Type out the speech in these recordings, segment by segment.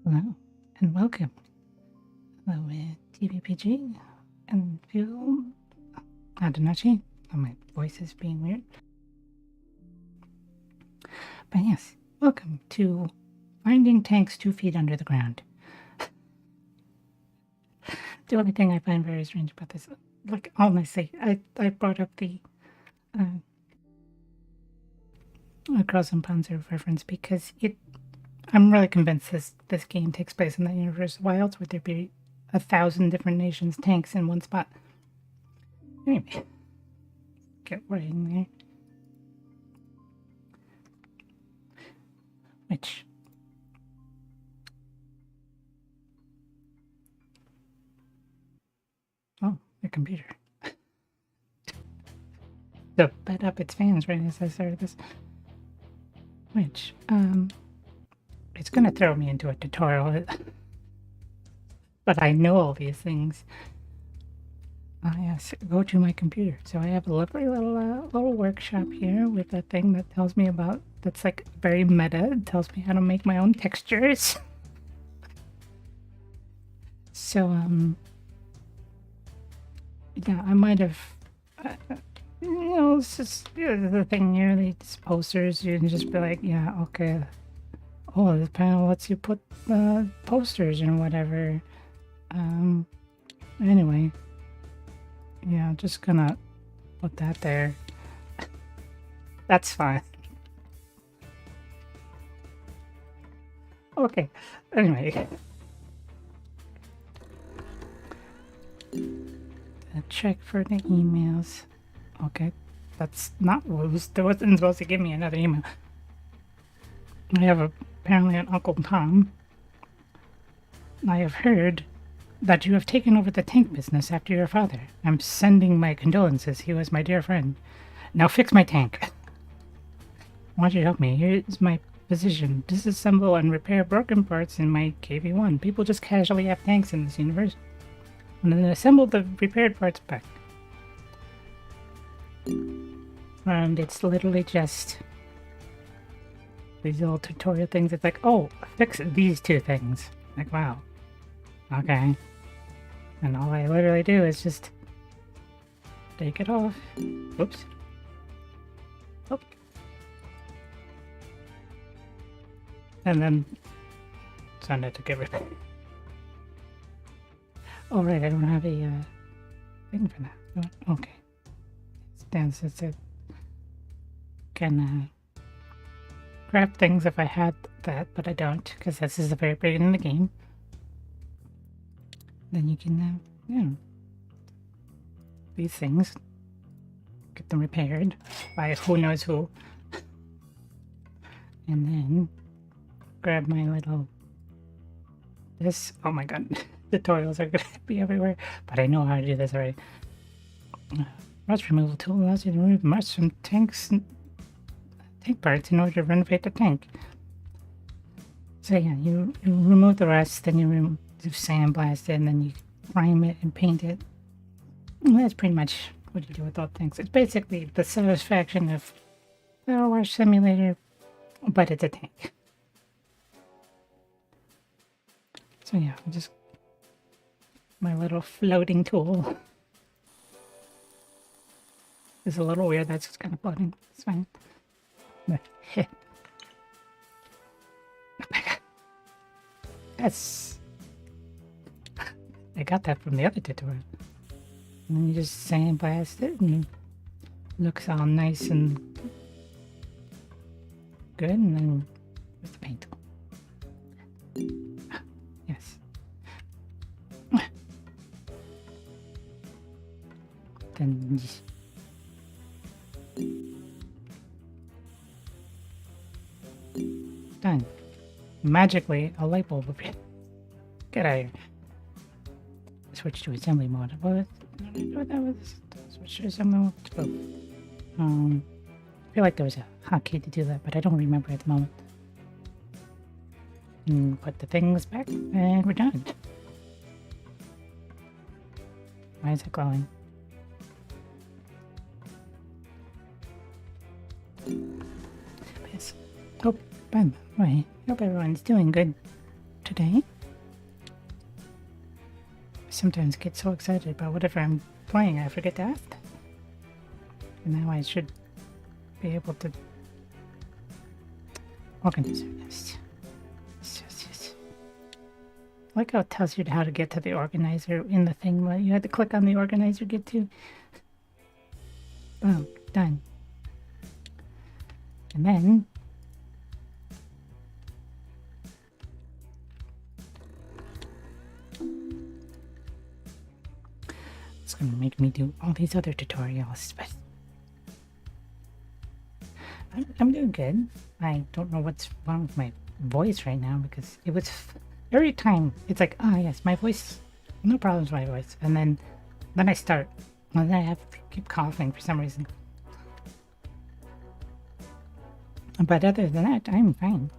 Hello and welcome. Hello, TVPG and film Adanachi. Oh, my voice is being weird. But yes, welcome to Finding Tanks 2 Feet Under the Ground. The only thing I find very strange about this, like, honestly, I brought up the Cross and Panzer reference because I'm really convinced this game takes place in the universe. Why else would there be 1,000 different nations' tanks in one spot? Anyway, get right in there. Which, oh, the computer. So bed up its fans right as I started this. Which, it's gonna throw me into a tutorial. But I know all these things. Yes, go to my computer. So I have a lovely little workshop here with a thing that tells me about, that's like very meta. It tells me how to make my own textures. So, yeah, I might have, you know, it's just the thing here, these posters, you can just be like, yeah, okay. Oh, this panel lets you put posters and whatever. Anyway. Yeah, I'm just gonna put that there. That's fine. Okay, anyway. Check for the emails. Okay, that's not what was, there wasn't supposed to give me another email. I have apparently an Uncle Tom. I have heard that you have taken over the tank business after your father. I'm sending my condolences. He was my dear friend. Now fix my tank. I want you to help me. Here's my position. Disassemble and repair broken parts in my KV-1. People just casually have tanks in this universe. And then assemble the repaired parts back. And it's literally just these little tutorial things. It's like, oh, fix these two things. Like, wow. Okay. And all I literally do is just take it off. Oops. Oh. And then send it to get repaired. Oh, right, I don't have a thing for that. Okay. Stands as it can grab things if I had that, but I don't, because this is the very beginning of the game. Then you can, you know, these things, get them repaired by who knows who. And then grab my little, this, oh my god, tutorials are gonna be everywhere, but I know how to do this already. Rust removal tool allows you to remove rust from tanks and tank parts in order to renovate the tank. So yeah, you remove the rust, then you sandblast it, and then you prime it and paint it. And that's pretty much what you do with all tanks. It's basically the satisfaction of Power Wash Simulator, but it's a tank. So yeah, just my little floating tool. It's a little weird, that's just kind of floating. It's fine. Oh my god. That's... I got that from the other tutorial. And then you just sandblast it and it looks all nice and good, and then with the paint tool. Yes. Then just done. Magically, a light bulb appeared. Get out of here. Switch to assembly mode. What did I do that with? Switch to assembly mode. I feel like there was a hotkey to do that, but I don't remember at the moment. And put the things back, and we're done. Why is it glowing? Yes. Hope everyone's doing good today. I sometimes get so excited about whatever I'm playing, I forget to ask that. And now I should be able to organize this. Yes. I like how it tells you how to get to the organizer in the thing. Where you had to click on the organizer, get to. Boom, done. And then it's gonna make me do all these other tutorials, but I'm doing good. I don't know what's wrong with my voice right now because it was every time it's like, oh yes, my voice, no problems with my voice, and then I start, and then I have to keep coughing for some reason. But other than that, I'm fine.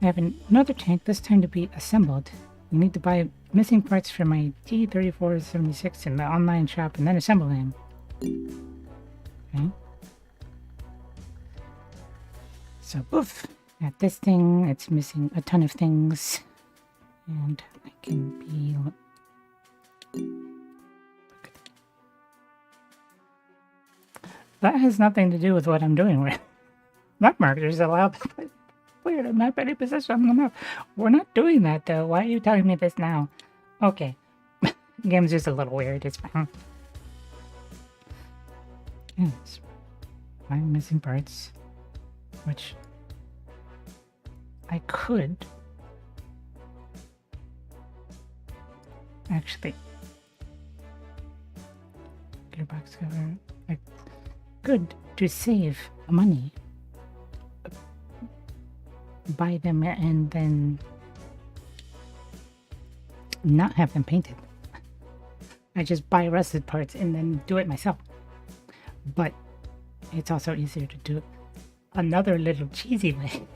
I have another tank, this time to be assembled. You need to buy missing parts for my T-3476 in the online shop and then assemble them. Okay. So, oof, at this thing, it's missing a ton of things. And I can be... That has nothing to do with what I'm doing with map markers. Allowed to put player to map any position on the map. We're not doing that though. Why are you telling me this now? Okay. The game's just a little weird. It's fine. Yes. I'm missing parts. Which I could actually gearbox cover. I could to save money buy them and then not have them painted. I just buy rusted parts and then do it myself. But it's also easier to do it another little cheesy way.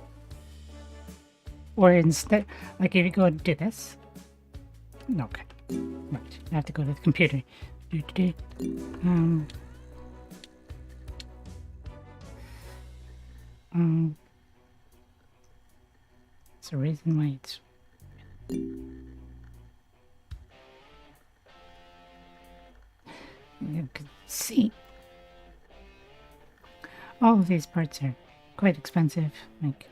Or instead, like if you go and do this. Okay. Right. I have to go to the computer. It's a reason why it's... You can see all of these parts are quite expensive, like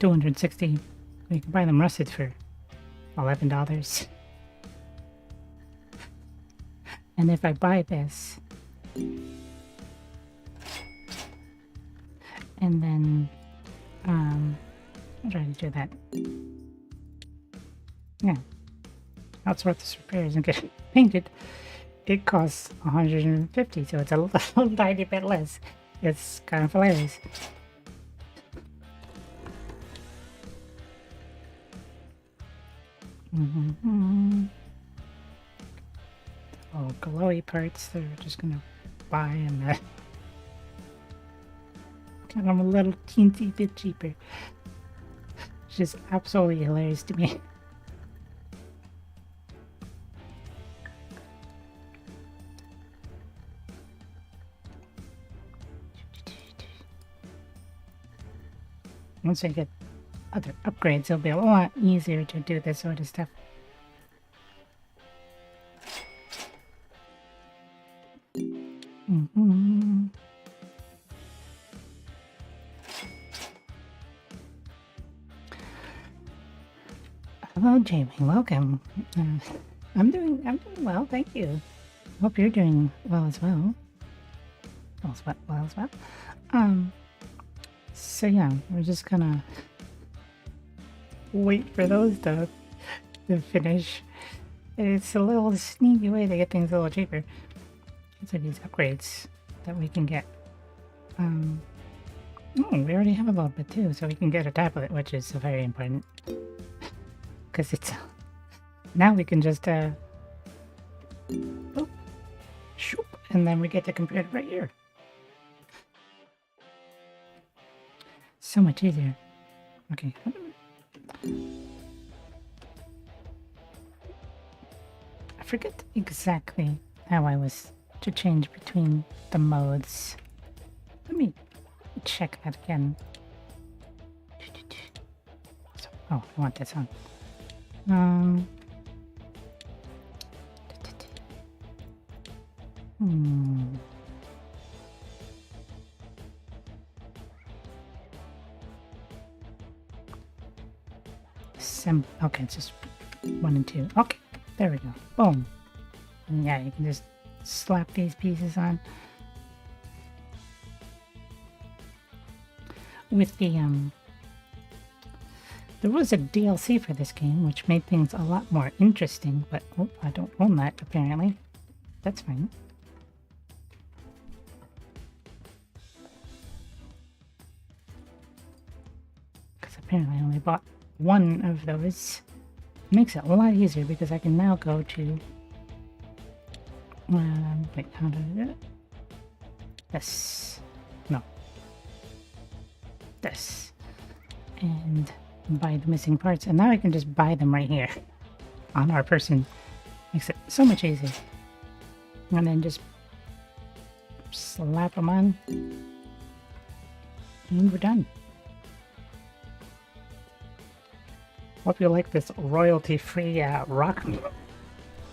260. You can buy them rusted for $11. And if I buy this and then I'll try to do that. Yeah. Outsource this repairs and get it painted. It costs 150, so it's a little tiny bit less. It's kind of hilarious. Oh, glowy parts that we're just gonna buy and kind of a little teensy bit cheaper. It's just absolutely hilarious to me. Once I get other upgrades, it'll be a lot easier to do this sort of stuff. Hello, Jamie. Welcome. I'm doing well, thank you. Hope you're doing well as well. So yeah, we're just gonna wait for those to finish. It's a little sneaky way to get things a little cheaper. It's like these upgrades that we can get. Oh, we already have a little bit too, so we can get a tablet, which is very important. Because it's... Now we can just, shoop, and then we get the computer right here. So much easier. Okay. I forget exactly how I was to change between the modes. Let me check that again. Oh, I want that song. Hmm. Okay, it's just 1 and 2. Okay, there we go. Boom. And yeah, you can just slap these pieces on. With the there was a DLC for this game, which made things a lot more interesting, but oh, I don't own that apparently. That's fine. Because apparently I only bought one of those. Makes it a lot easier because I can now go to wait, how do I do it? This. No. This. And buy the missing parts. And now I can just buy them right here on our person. Makes it so much easier. And then just slap them on. And we're done. Hope you like this royalty-free rock,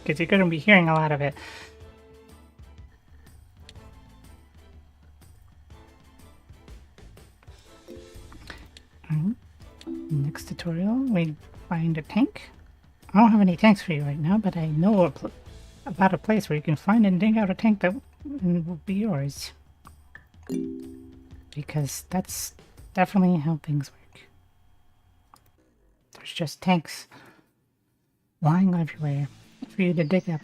because you're going to be hearing a lot of it. Next tutorial, we find a tank. I don't have any tanks for you right now, but I know about a place where you can find and dig out a tank that will be yours. Because that's definitely how things work. There's just tanks lying everywhere for you to dig up.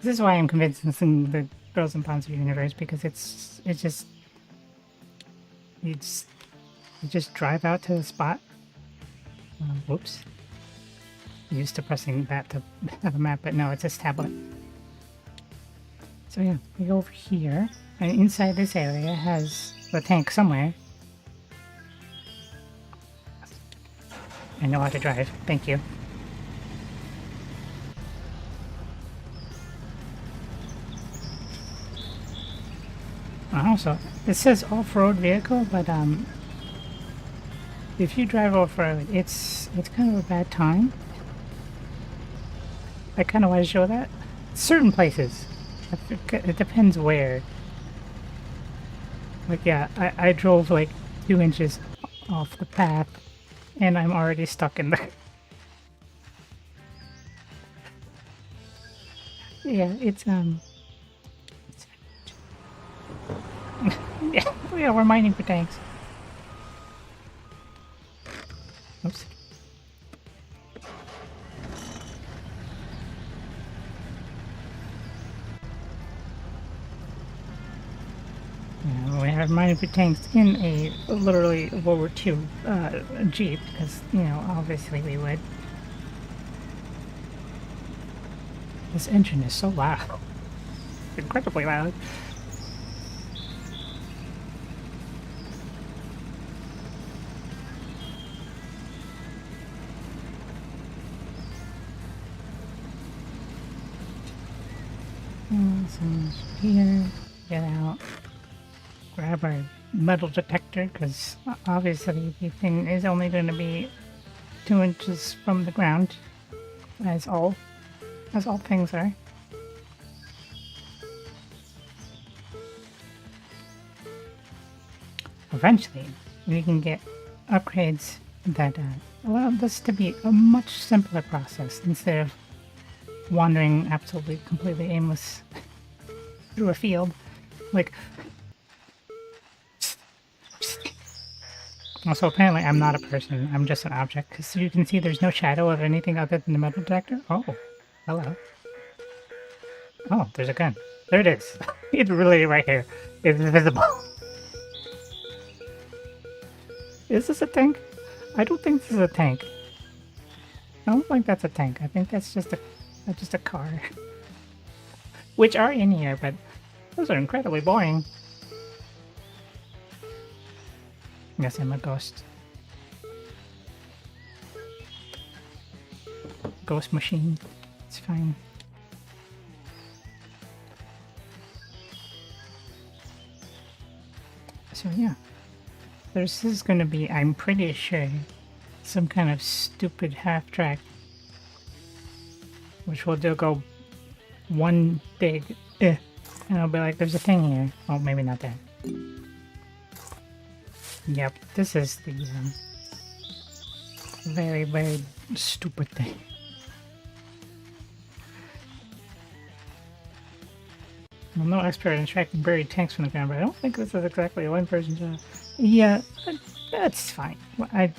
This is why I'm convinced it's in the Girls in Panzer universe, because it's just you just drive out to the spot. Whoops. I'm used to pressing that to have a map, but no, it's a tablet. So yeah, we go over here, and inside this area has the tank somewhere. I know how to drive. Thank you. Also, it says off-road vehicle, but if you drive off-road, it's kind of a bad time. I kind of want to show that. Certain places. It depends where. Like, yeah, I drove like 2 inches off the path, and I'm already stuck in there. Yeah, it's yeah, we're mining for tanks. Oops. Yeah, we have mining for tanks in a literally World War II Jeep, because, you know, obviously we would. This engine is so loud. Incredibly loud. So here, get out, grab our metal detector, because obviously the thing is only going to be 2 inches from the ground, as all things are. Eventually, we can get upgrades that allow this to be a much simpler process instead of wandering absolutely completely aimless through a field. Like, also apparently I'm not a person, I'm just an object, because you can see there's no shadow of anything other than the metal detector. Oh, hello. Oh, there's a gun. There it is. It's really right here. It's visible. Is this a tank? I don't think this is a tank. I don't think that's a tank. I think that's just a car. Which are in here, but those are incredibly boring. Yes, I'm a ghost. Ghost machine. It's fine. So yeah. This is going to be, I'm pretty sure, some kind of stupid half track, which will do go one big and I'll be like, there's a thing here. Oh, maybe not that. Yep, this is the very, very stupid thing. I'm no expert in tracking buried tanks from the ground, but I don't think this is exactly a one-person job. Yeah, that's fine. I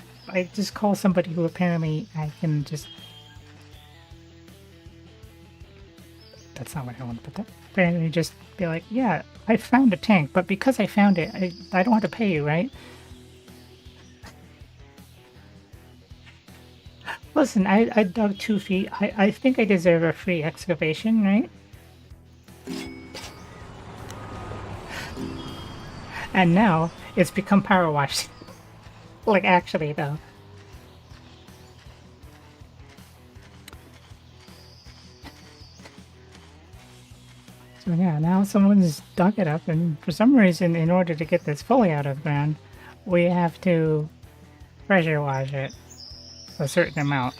just call somebody who apparently I can just... That's not what I want to put that. Apparently just be like, yeah, I found a tank, but because I found it, I don't have to pay you, right? Listen, I dug 2 feet. I think I deserve a free excavation, right? And now it's become power washed. Like, actually, though. So yeah, now someone's dug it up, and for some reason, in order to get this fully out of the ground, we have to pressure wash it a certain amount.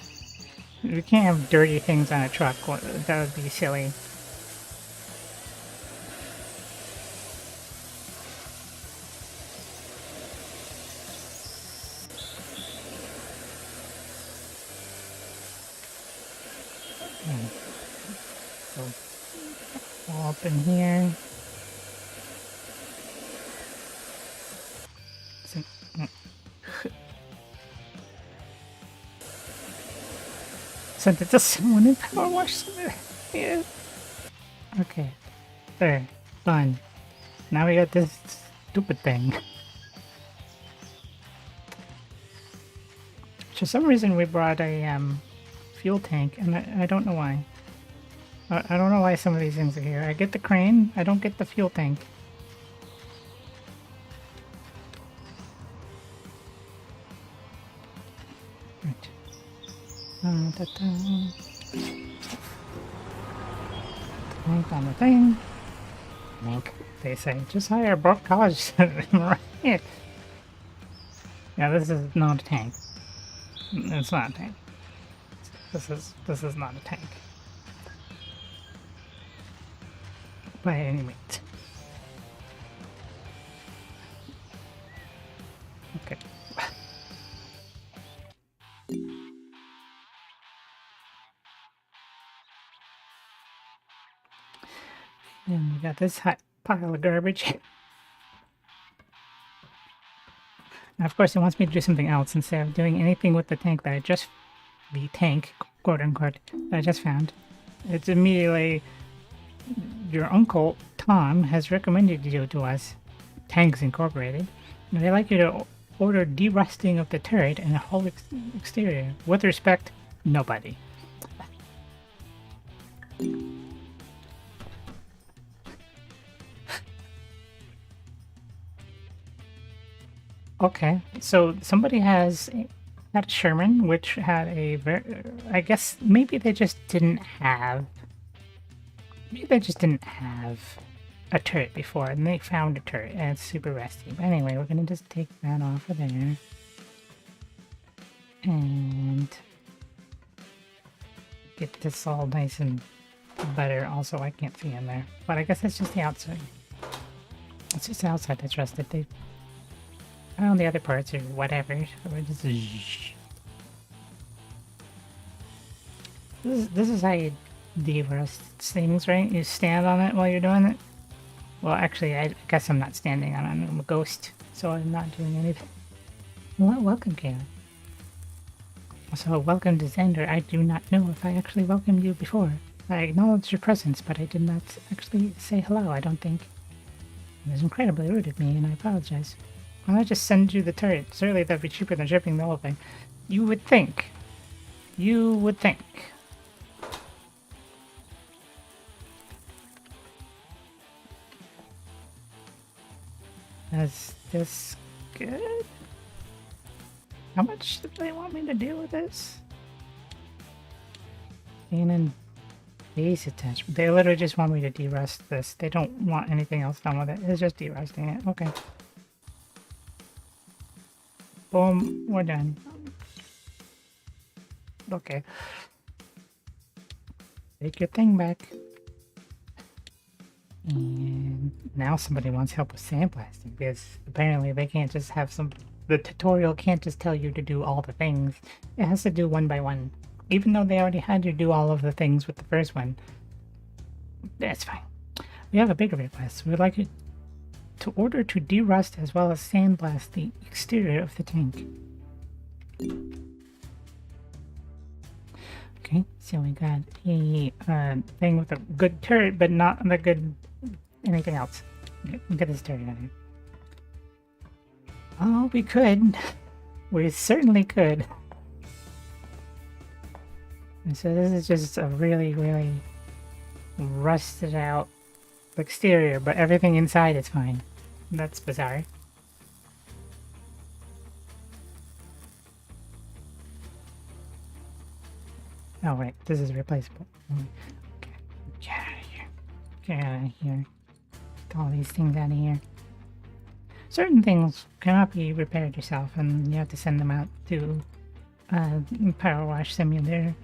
We can't have dirty things on a truck. That would be silly. So, all up in here. Sent it to someone in power wash. Yeah. Okay. There. Done. Now we got this stupid thing. For some reason we brought a fuel tank, and I don't know why. I don't know why some of these things are here. I get the crane, I don't get the fuel tank. Right. Tank on the thing. Tank, they say. Just hire a broke college student. Right. Yeah, this is not a tank. It's not a tank. This is not a tank. By any means. Okay. And we got this hot pile of garbage. Now, of course, it wants me to do something else instead of doing anything with the tank that I just... the tank, quote-unquote, that I just found. It's immediately... Your uncle, Tom, has recommended you to us, Tanks Incorporated. They'd like you to order de-rusting of the turret and the whole exterior. With respect, nobody. Okay, so somebody has had Sherman, which had a very... I guess maybe they just didn't have... Maybe they just didn't have a turret before, and they found a turret, and it's super rusty. But anyway, we're gonna just take that off of there. And... get this all nice and better. Also, I can't see in there. But I guess it's just the outside. It's just the outside that's rusted. They found the other parts or whatever. So we're just... This is how you de-rust things, right? You stand on it while you're doing it. Well, actually, I guess I'm not standing on it. I'm a ghost, so I'm not doing anything. Well, welcome, Kayla. So, welcome to Xander. I do not know if I actually welcomed you before. I acknowledged your presence, but I did not actually say hello, I don't think. It was incredibly rude of me, and I apologize. Why don't I just send you the turret? Certainly that'd be cheaper than shipping the whole thing. You would think. You would think. Is this good? How much do they want me to do with this? Cannon base attachment. They literally just want me to de-rust this. They don't want anything else done with it. It's just de-rusting it. Okay. Boom, we're done. Okay. Take your thing back. And now somebody wants help with sandblasting because apparently they can't just have the tutorial can't just tell you to do all the things. It has to do one by one. Even though they already had you do all of the things with the first one. That's fine. We have a bigger request. We would like you to order to derust as well as sandblast the exterior of the tank. Okay, so we got a thing with a good turret, but not the good anything else. Okay, get this turret out of here. Oh, we could. We certainly could. And so this is just a really, really rusted out exterior, but everything inside is fine. That's bizarre. Oh wait, this is replaceable. Okay. Get out of here. Get out of here. Get all these things out of here. Certain things cannot be repaired yourself, and you have to send them out to Power Wash Simulator.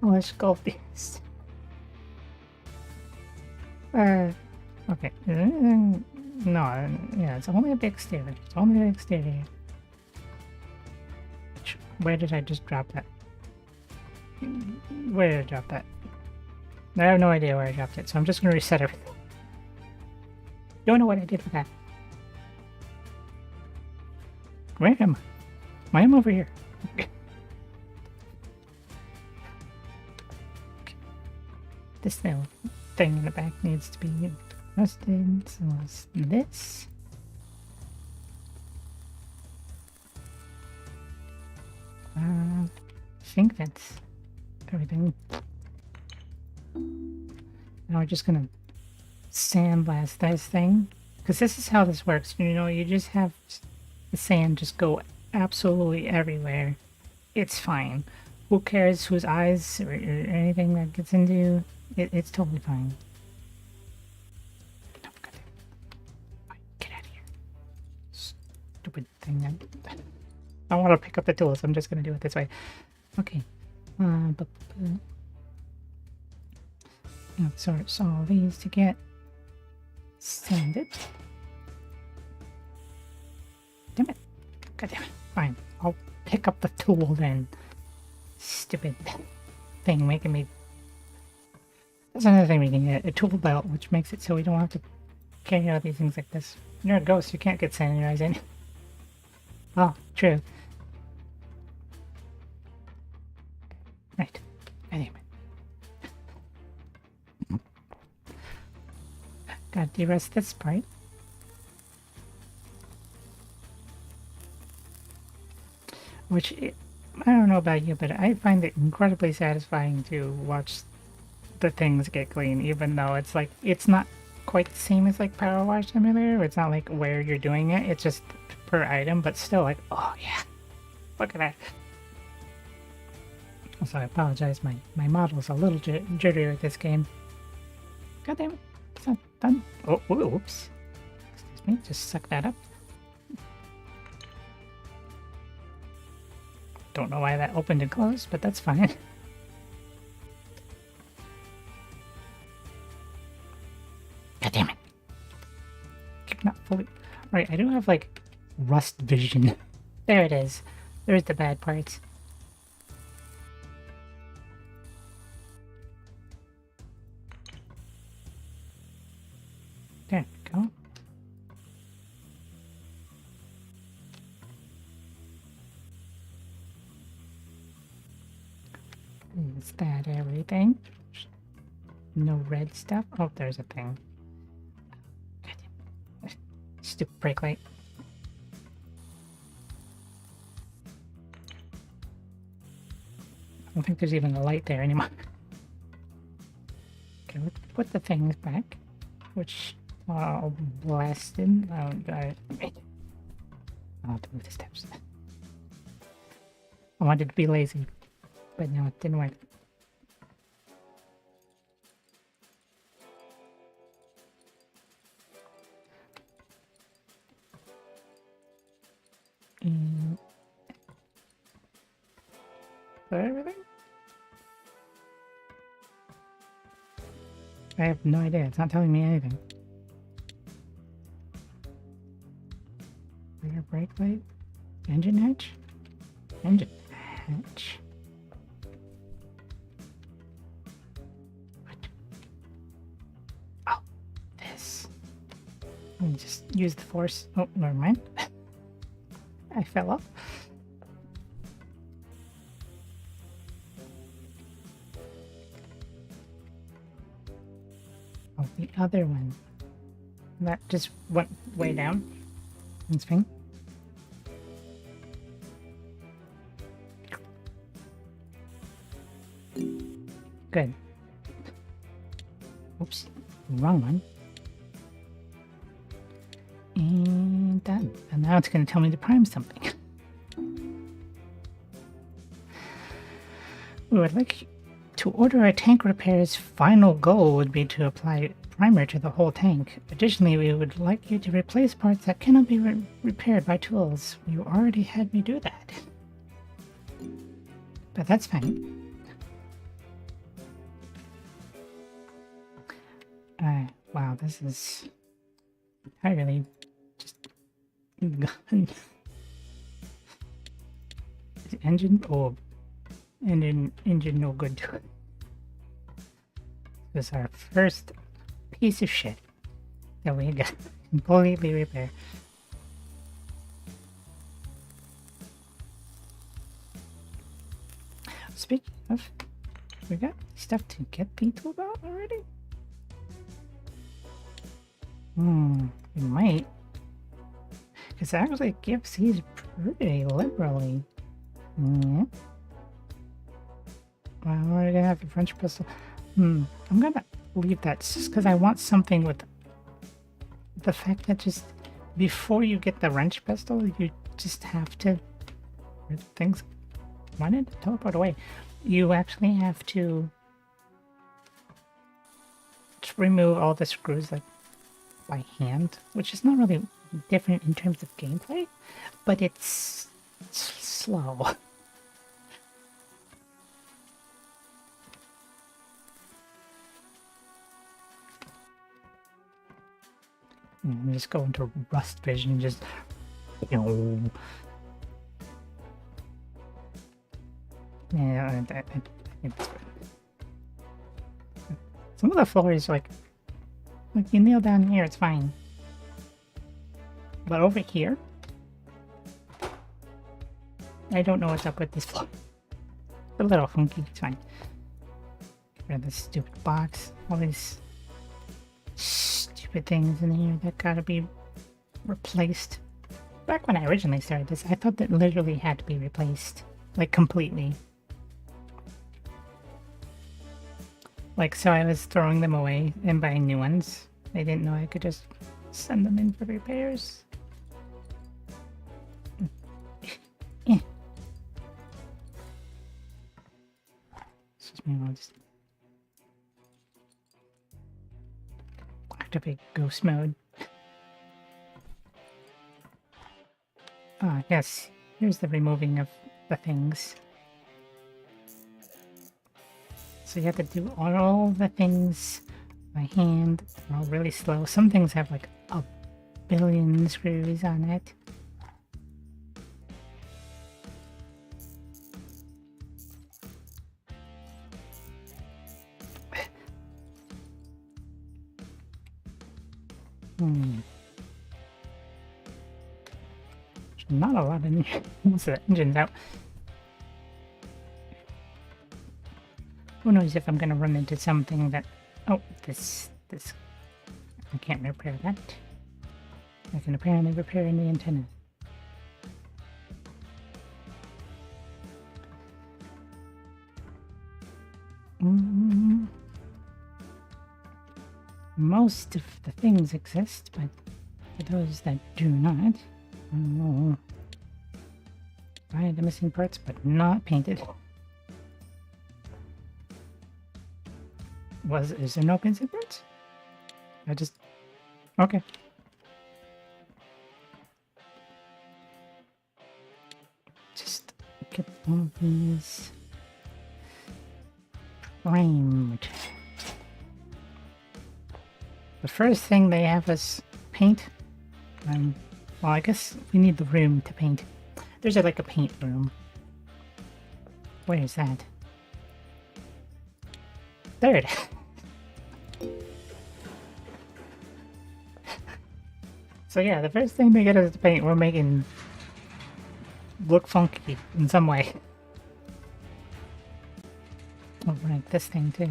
Polish Gold Beast. Okay. No, yeah, it's only a big exterior. It's only the exterior. Where did I just drop that? Where did I drop that? I have no idea where I dropped it, so I'm just going to reset everything. Don't know what I did with that. Where am I? I am over here. Okay. This little thing in the back needs to be adjusted, so it's this. I think that's everything. Now we're just gonna sandblast this thing, because this is how this works. You know, you just have the sand just go absolutely everywhere. It's fine. Who cares whose eyes or anything that gets into you? It's totally fine. No, get out of here. Stupid thing. I want to pick up the tools. I'm just going to do it this way. Okay. Sort all these to get sanded. Damn it. God damn it. Fine. I'll pick up the tool then. Stupid thing making me... That's another thing we can get. A tool belt, which makes it so we don't have to carry out these things like this. You're a ghost. You can't get sanitized in. Oh, true. Right. Anyway. Gotta de-rest this part. Which, I don't know about you, but I find it incredibly satisfying to watch the things get clean, even though it's like, it's not quite the same as like Power Wash Simulator. It's not like where you're doing it, it's just per item, but still like, oh yeah, look at that. Also, I apologize, my model's a little jittery with this game. God damn it, it's not done. Oh, oops. Excuse me, just suck that up. Don't know why that opened and closed, but that's fine. God damn it. Not fully... Right, I do have, like, rust vision. There it is. There's the bad parts. There we go. Is that everything? No red stuff? Oh, there's a thing. Stupid brake light. I don't think there's even a light there anymore. Okay, let's put the things back. Which are blasted. I'll have to move the steps. I wanted to be lazy, but no, it didn't work. that everything? I have no idea. It's not telling me anything. Rear brake light? Engine hatch? Engine hatch. What? Oh, this. Let me just use the force. Oh, never mind. I fell off. Oh, the other one. That just went way down. It's fine. Good. Oops, wrong one. And done. And now it's going to tell me to prime something. We would like to order a tank repair's final goal would be to apply primer to the whole tank. Additionally, we would like you to replace parts that cannot be repaired by tools. You already had me do that. But that's fine. Wow, this is entirely just gun. Engine? Oh, engine no good to it. This is our first piece of shit that we got completely repaired. Speaking of, we got stuff to get people about already? We might. Because it actually gives these pretty liberally. Yeah. Well, we're gonna have a French pistol. I'm gonna leave that just because I want something with the fact that just before you get the wrench pistol, you just have to. Things. Why did it teleport away? You actually have to remove all the screws like by hand, which is not really different in terms of gameplay, but it's slow. And just go into rust vision and just, you know. Yeah, I think it's good. Some of the floors, like you kneel down here, it's fine. But over here, I don't know what's up with this floor. It's a little funky, it's fine. Get rid of this stupid box. All these stupid things in here that gotta be replaced. Back when I originally started this, I thought that literally had to be replaced. Like, completely. Like, so I was throwing them away and buying new ones. I didn't know I could just send them in for repairs. Yeah. Excuse me, I'll just activate ghost mode. Ah, yes. Here's the removing of the things. So you have to do all the things by hand. They're all really slow. Some things have like a billion screws on it. There's not a lot in here. Most of the engine's out. Who knows if I'm gonna run into something that... Oh, this... I can't repair that. I can apparently repair the antenna. Most of the things exist, but for those that do not, buy the missing parts, but not painted. Is there no missing parts? I just... Okay. Just get all of these framed. The first thing they have us paint, well, I guess we need the room to paint. There's like a paint room. Where is that? There it is. So yeah, the first thing they get us to paint, we're making look funky in some way. Oh, right, this thing too.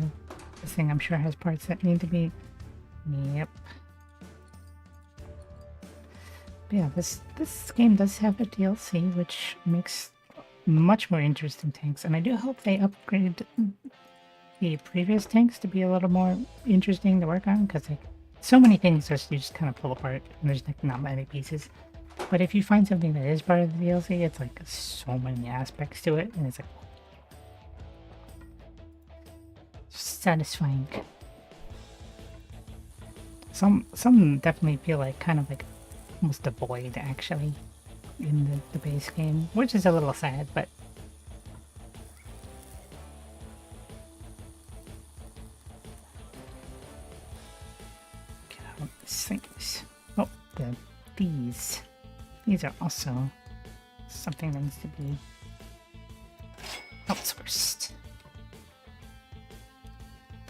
This thing I'm sure has parts that need to be... Yep. But yeah, this game does have a DLC, which makes much more interesting tanks, and I do hope they upgrade the previous tanks to be a little more interesting to work on, because like so many things you just kind of pull apart, and there's like not many pieces. But if you find something that is part of the DLC, it's like so many aspects to it, and it's like satisfying. Some definitely feel like kind of like almost a void actually in the base game, which is a little sad, but get out these things. Oh, these are also something that needs to be outsourced.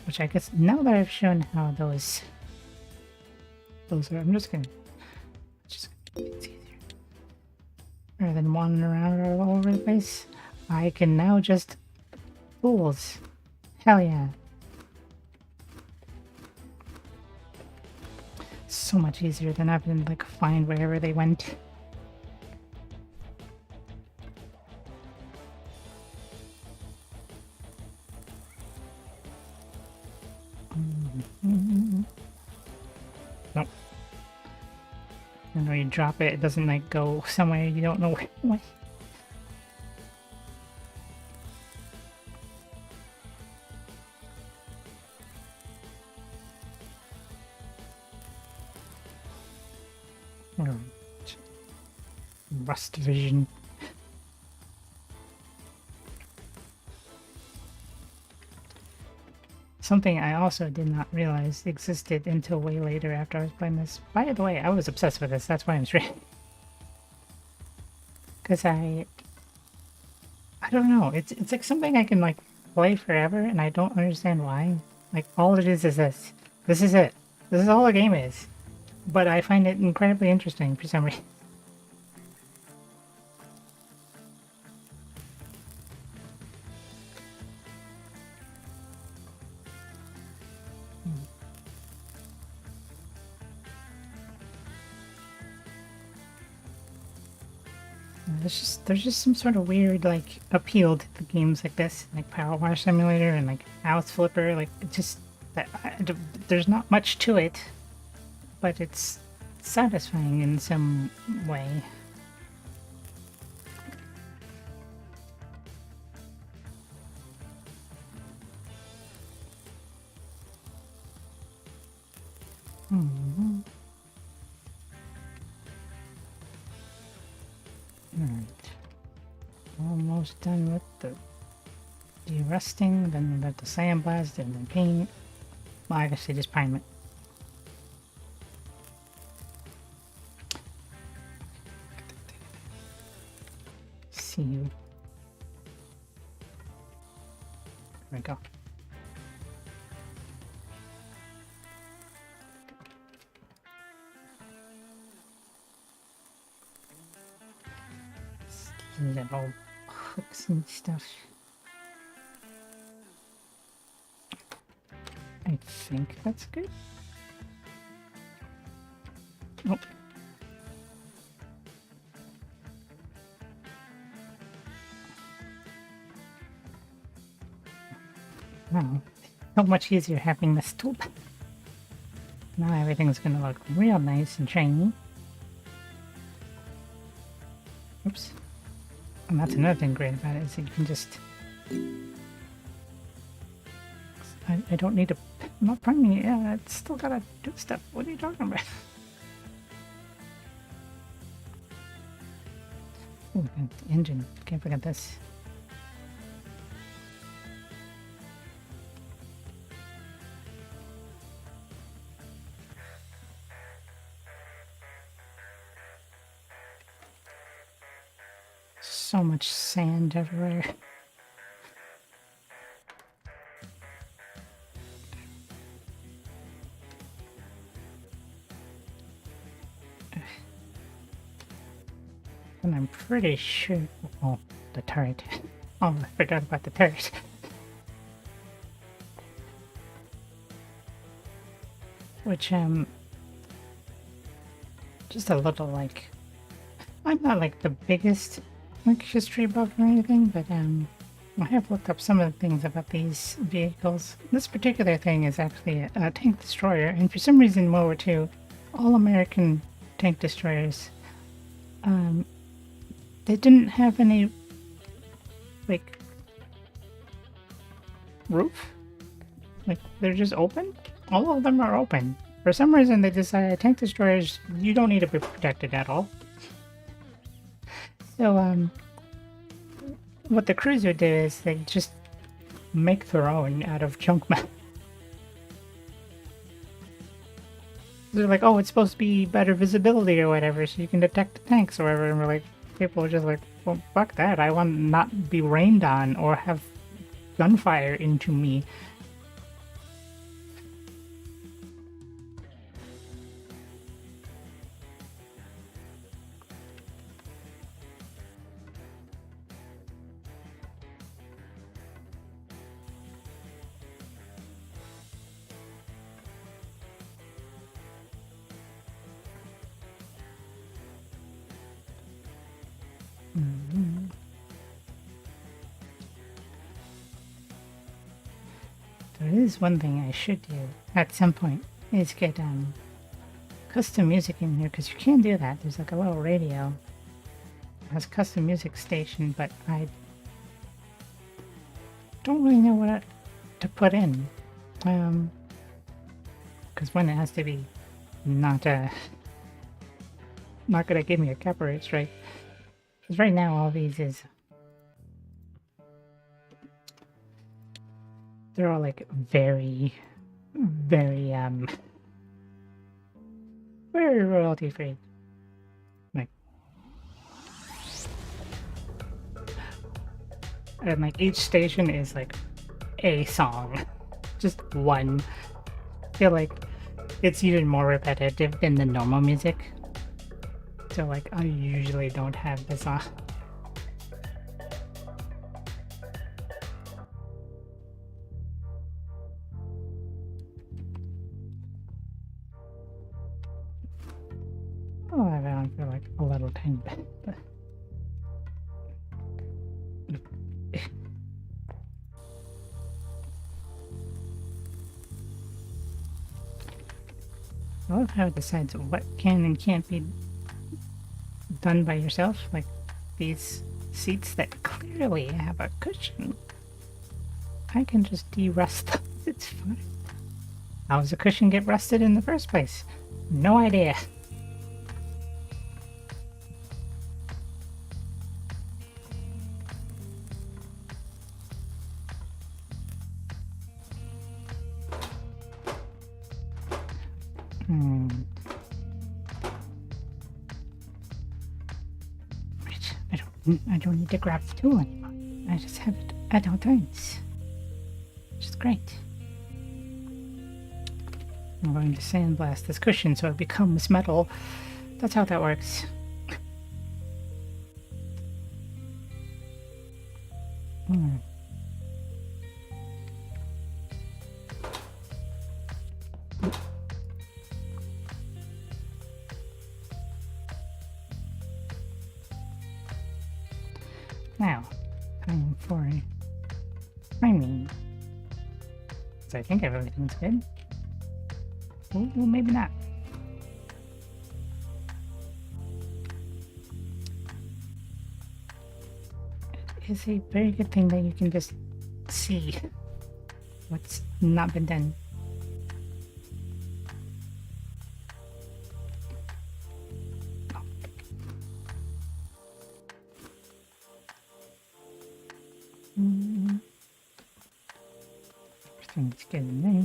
Which I guess now that I've shown how those are, I'm just gonna it's easier. Rather than wandering around all over the place, I can now just fools. Hell yeah. So much easier than having to like find wherever they went. Nope. And when you drop it, it doesn't like go somewhere you don't know where. Rust vision. Something I also did not realize existed until way later after I was playing this. By the way, I was obsessed with this, that's why I'm streaming. Because I don't know, it's like something I can like play forever and I don't understand why. Like all it is this. This is it. This is all the game is. But I find it incredibly interesting for some reason. There's just some sort of weird like appeal to the games like this, like Power Wash Simulator and like House Flipper. Like it just there's not much to it, but it's satisfying in some way. Alright. Almost done with the de-rusting, then we got the sandblast and then paint. Well, I guess they just prime it. See you. There we go. Little hooks and stuff. I think that's good. Nope. Wow, so much easier having this tool. Now everything's gonna look real nice and shiny. Oops. And that's another thing great about it, is that you can just... I don't need to... I'm not priming it, yeah, it's still gotta do stuff. What are you talking about? Ooh, the engine. Can't forget this. so much sand everywhere. And I'm pretty sure... Oh, the turret. Oh, I forgot about the turret. Which, just a little, like... I'm not, like, the biggest, like, history buff or anything, but, I have looked up some of the things about these vehicles. This particular thing is actually a tank destroyer, and for some reason in World War II, all American tank destroyers, they didn't have any, like, roof. Like, they're just open. All of them are open. For some reason, they decided tank destroyers, you don't need to be protected at all. So, what the crews would do is they just make their own out of junk metal. They're like, oh, it's supposed to be better visibility or whatever, so you can detect the tanks or whatever. And we're like, people are just like, well, fuck that. I want to not be rained on or have gunfire into me. There is one thing I should do at some point, is get custom music in here, because you can do that. There's like a little radio. It has custom music station, but I don't really know what to put in. Because one, it has to be not gonna give me a copyright strike. Because right now all these is... They're all like very, very royalty free. Like, and like each station is like a song, just one. I feel like it's even more repetitive than the normal music. So like I usually don't have this on. I'll have it on for like a little tiny bit. But... I love how it decides what can and can't be done by yourself. Like these seats that clearly have a cushion. I can just de-rust them. It's fine. How does the cushion get rusted in the first place? No idea. Right. I don't need to grab the tool anymore. I just have it at all times. Which is great. I'm going to sandblast this cushion so it becomes metal. That's how that works. Now, time for priming. So I think everything's good. Well, maybe not. It is a very good thing that you can just see what's not been done. Everything's good in there.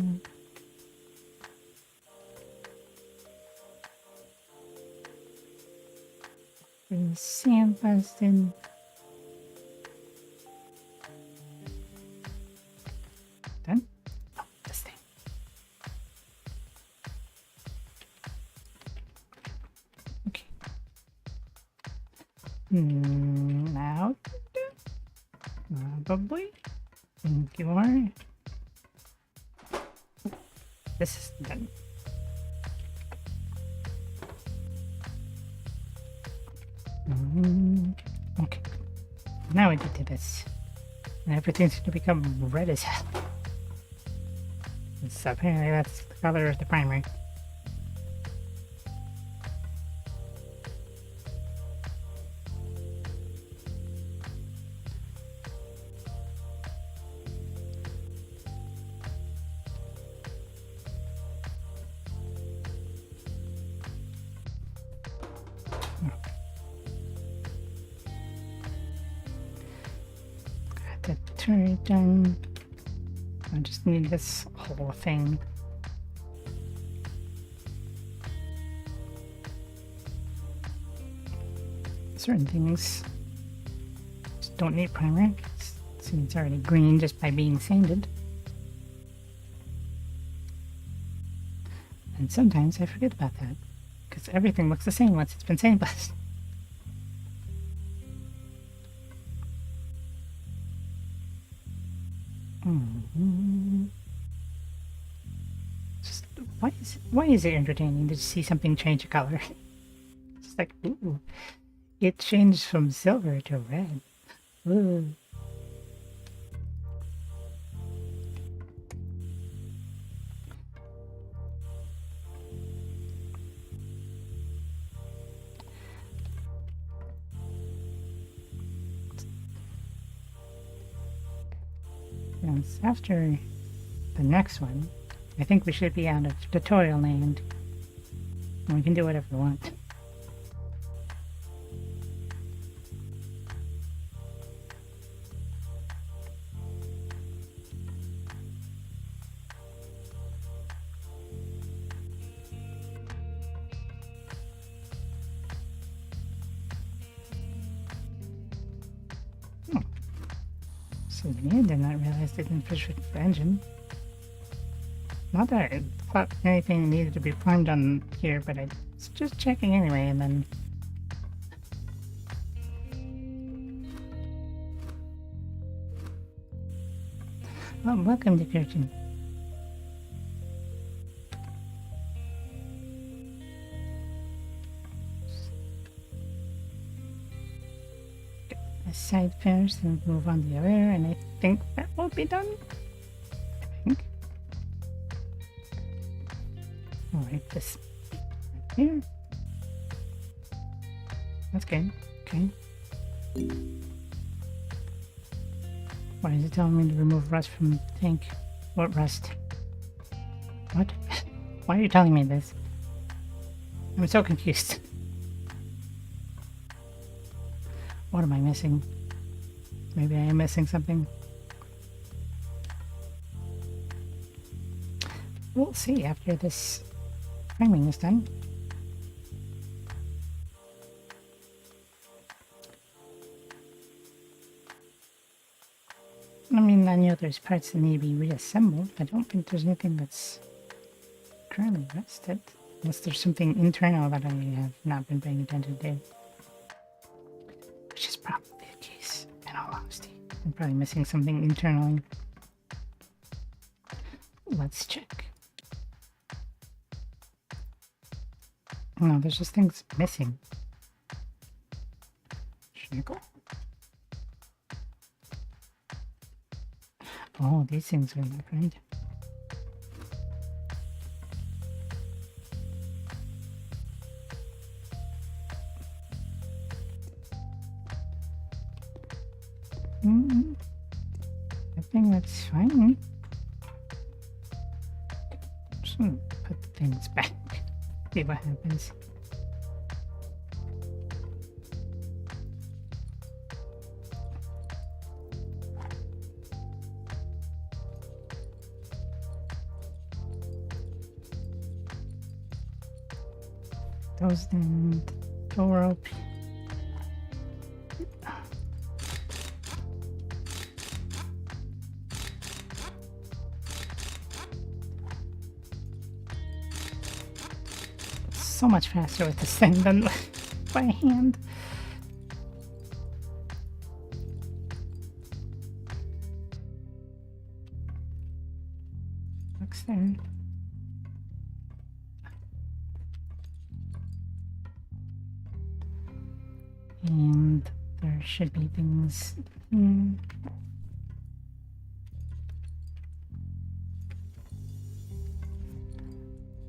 Sandblasted. Now, probably. Thank you are. This is done. Okay. Now we get to this. And everything's going to become red as hell. So apparently that's the color of the primer. Got the turret done. I just need this whole thing. Certain things just don't need primer. See, it's already green just by being sanded. And sometimes I forget about that, because everything looks the same once it's been sandblasted. Just why is it entertaining to see something change a color? It's like, ooh, it changed from silver to red. Ooh. After the next one, I think we should be out of tutorial land. And we can do whatever we want. I did not realize they didn't push with the engine. Not that I thought anything needed to be primed on here, but I was just checking anyway, and then... Oh, welcome to Kirchen. Side first and move on the other, and I think that will be done. I think. I'll write this right here. That's good. Okay. Why is it telling me to remove rust from the tank? What rust? What? Why are you telling me this? I'm so confused. What am I missing? Maybe I am missing something. We'll see after this framing is done. I mean, I know there's parts that need to be reassembled. I don't think there's anything that's currently rusted. Unless there's something internal that I have not been paying attention to. Which is probably the case, in all honesty. I'm probably missing something internally. Let's check. No, there's just things missing. Schnickel. Oh, these things are different. I think that's fine. Just gonna put things back. See what happens. Those then tow rope. So much faster with this thing than by hand. box there. And there should be things here.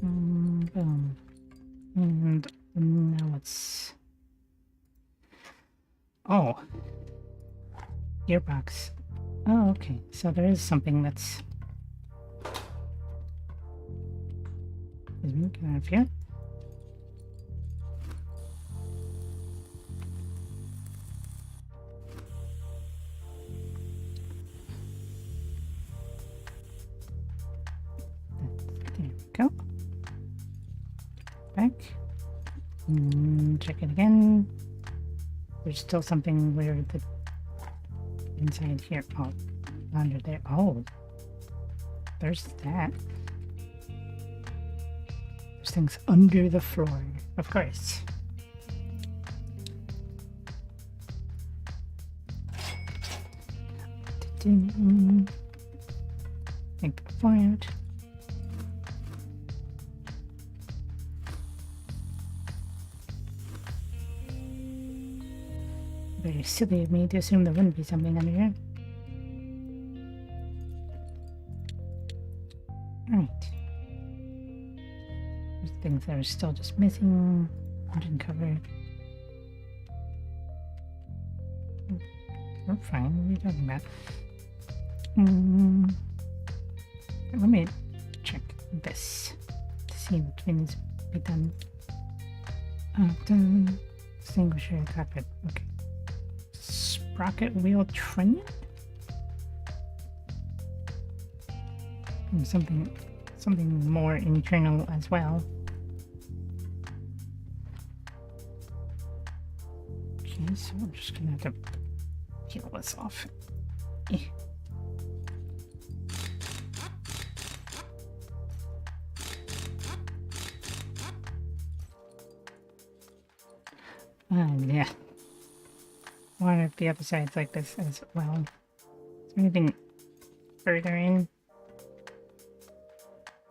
Boom. And now it's... Oh. Gearbox. Oh, okay. So there is something that's... Excuse me, get out of here. There we go. Back. Check it again. There's still something weird that inside here. Oh, under there. Oh, there's that. There's things under the floor, of course. Think forward. Very silly of me to assume there wouldn't be something under here. Right. There's things that are still just missing. Engine cover. We're fine. What are you talking about? Let me check this to see what needs to be done. Done. Extinguisher, cockpit. Okay. Sprocket wheel trunnion? And something more internal as well. Okay, so I'm just gonna have to peel this off. Yeah. I wonder if the other side's like this as well. Is there anything further in?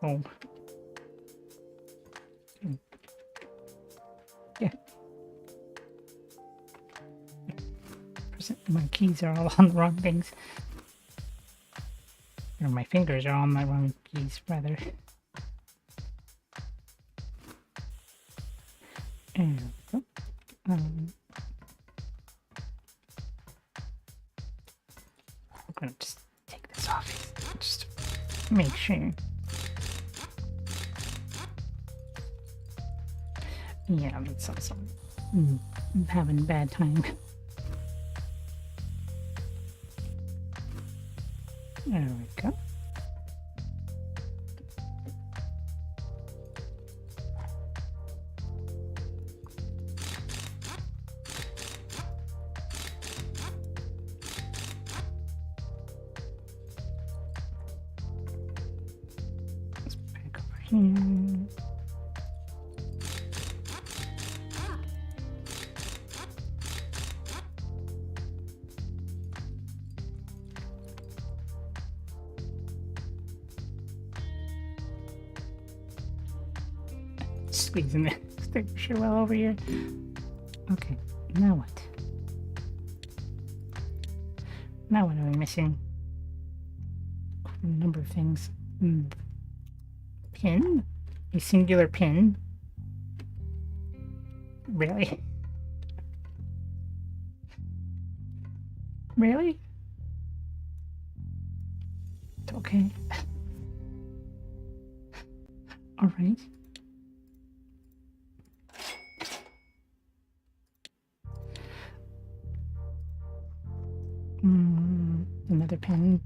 Oh. Yeah. My keys are all on the wrong things. Or my fingers are on my wrong keys, rather. And I'm gonna just take this off, just to make sure. Yeah, that's also I'm having a bad time. There we go. Let's back over here. Squeezing the extinguisher well over here. Okay, now what? Now what are we missing? A number of things. Pin? A singular pin? Really? Really? Okay. Alright. Another pen.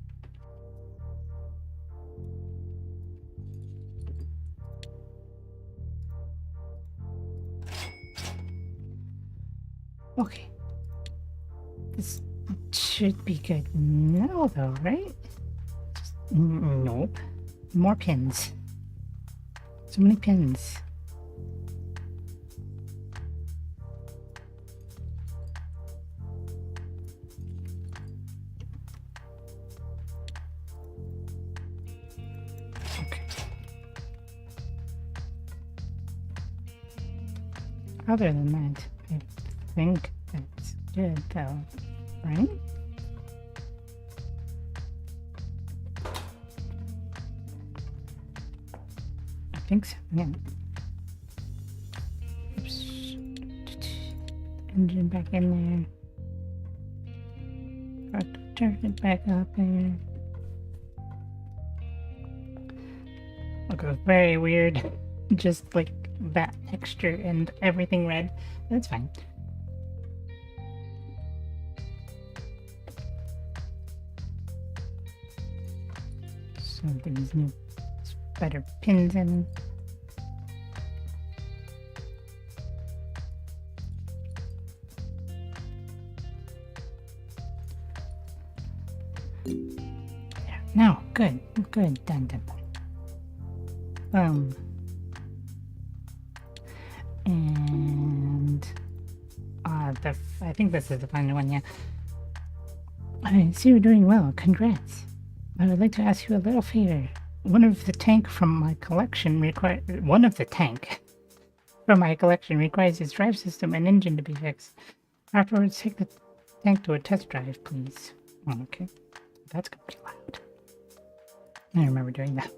Okay. This should be good now, though, right? Nope. More pins. So many pins. Okay. Other than that, I think that's good though, right? I think so, yeah. Oops. Engine back in there. Turn it back up there. Look, it was very weird. Just like that texture and everything red. That's fine. So these new better pins in. There. No, good, good, done. And I think this is the final one, yeah. I see you're doing well. Congrats. I would like to ask you a little favor. One of the tank from my collection requires its drive system and engine to be fixed. Afterwards, take the tank to a test drive, please. Oh, okay. That's gonna be loud. I remember doing that.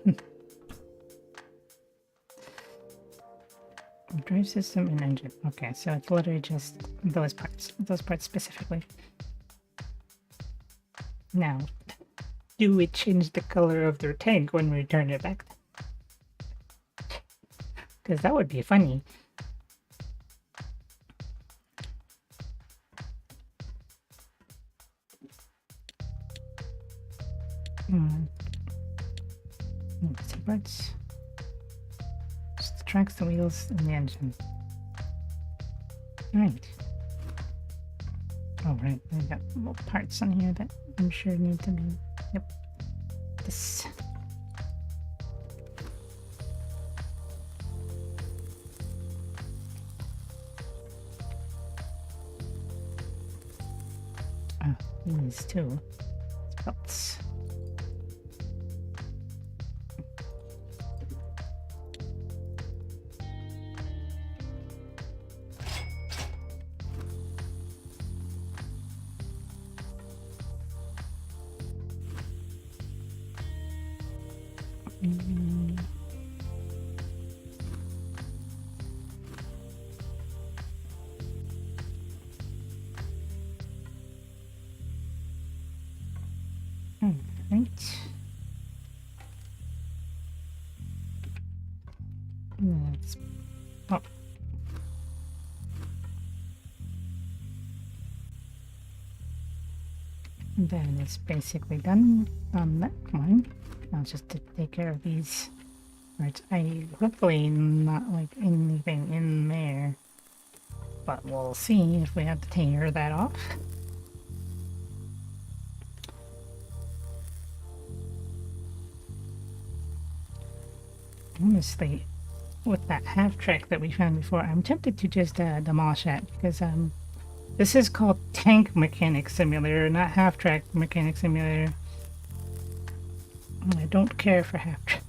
Drive system and engine. Okay, so it's literally just those parts specifically. Now, do we change the color of their tank when we return it back? Because that would be funny. See parts. Just the tracks, the wheels, and the engine. Right. Oh, right. I got little parts on here that I'm sure need to be. Yep. This. Oh, these too. Belts. Right. Let's. Oh. That is basically done on that one. Now just to take care of these parts. I hopefully not like anything in there, but we'll see if we have to tear that off. Honestly, with that half track that we found before, I'm tempted to just demolish that because this is called Tank Mechanic Simulator, not Half Track Mechanic Simulator. I don't care for half track.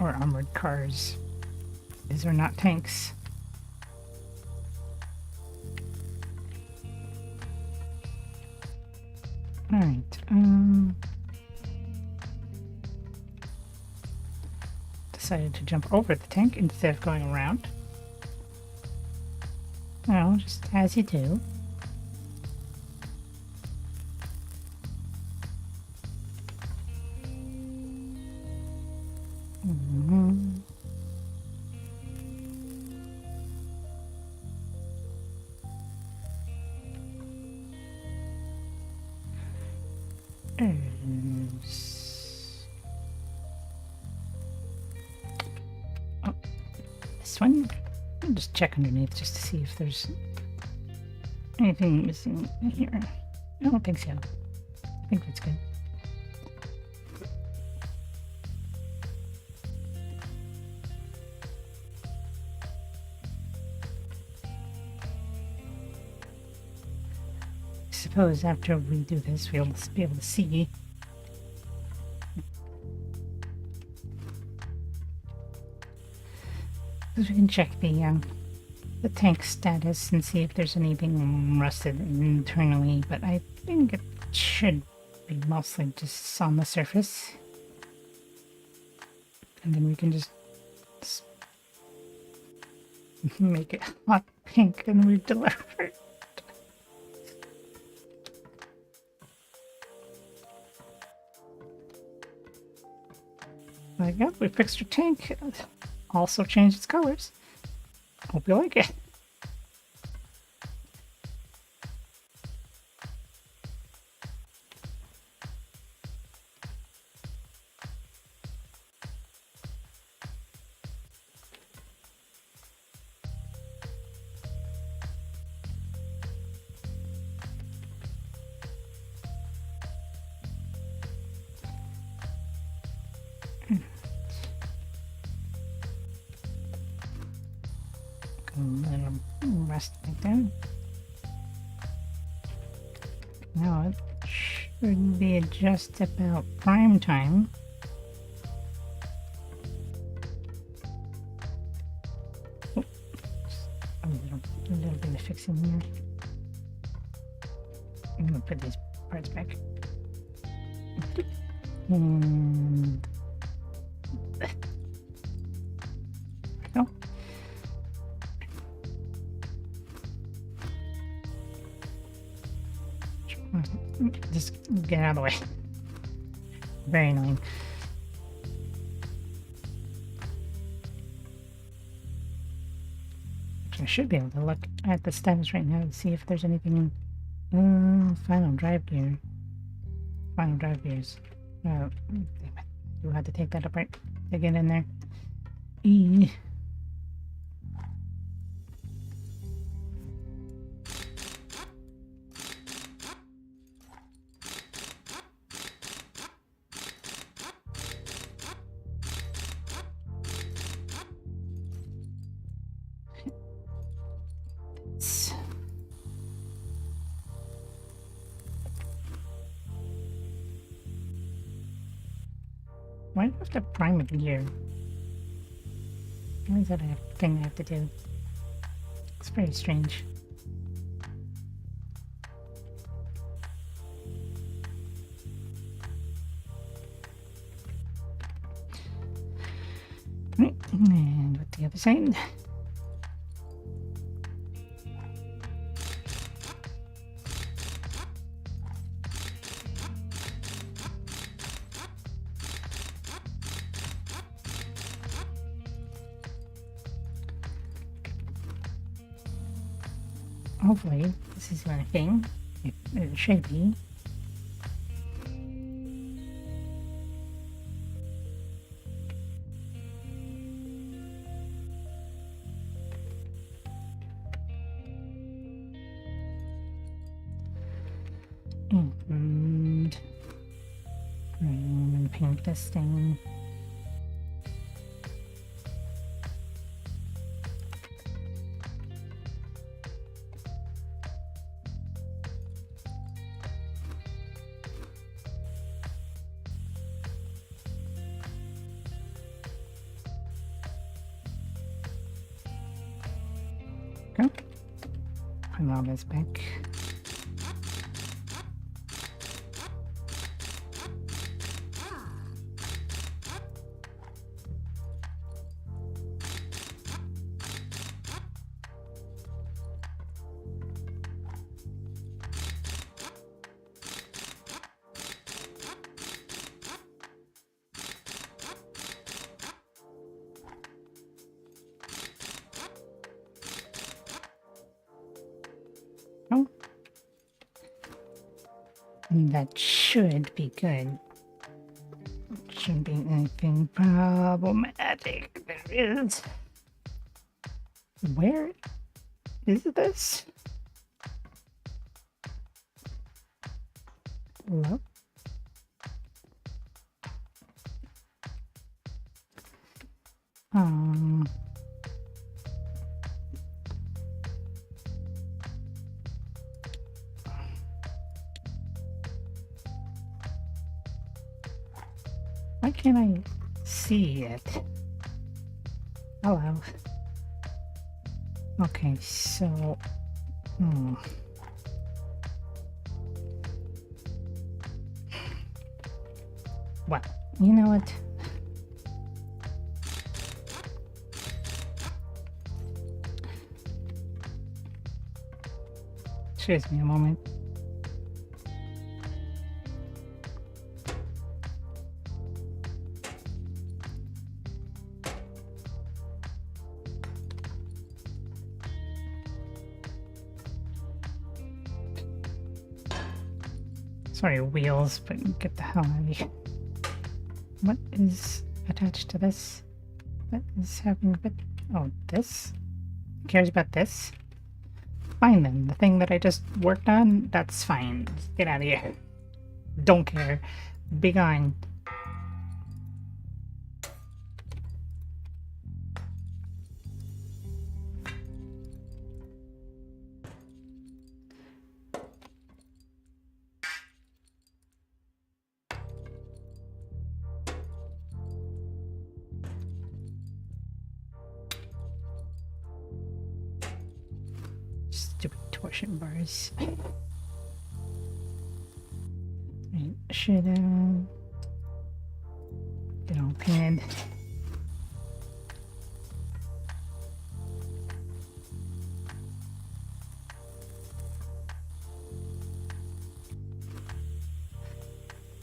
Or armored cars. These are not tanks. Alright, decided to jump over the tank instead of going around. Well, just as you do. Oh, this one. I'll just check underneath just to see if there's anything missing here. I don't think so. I think that's good. I suppose after we do this, we'll be able to see we can check the tank status and see if there's anything rusted internally, but I think it should be mostly just on the surface. And then we can just make it hot pink and we deliver it. There you go, we fixed your tank. Also changed its colors. Hope you like it. Let them rest like that. Now it should be just about prime time. Oh, a little bit of fixing here. I'm gonna put these parts back. And go. Just get out of the way. Very annoying. I should be able to look at the status right now and see if there's anything. Final drive gear. Final drive gears. Damn it. You had to take that apart to get in there. E. Why do I have to prime it gear? Why is that a thing I have to do? It's very strange. Right, and with the other side. Hopefully, this is working. It should be. And paint this thing. Go. Put all this back. Oh. And that should be good. Shouldn't be anything problematic. There is. Where is this? Hello? Why can't I see it? Hello. Okay, so... Well, you know what? Excuse me a moment. Sorry, wheels, but get the hell out of here. What is attached to this? What is happening with... Oh, this? Who cares about this? Fine then, the thing that I just worked on, that's fine. Just get out of here. Don't care. Be gone. Stupid torsion bars. Right, should get all painted.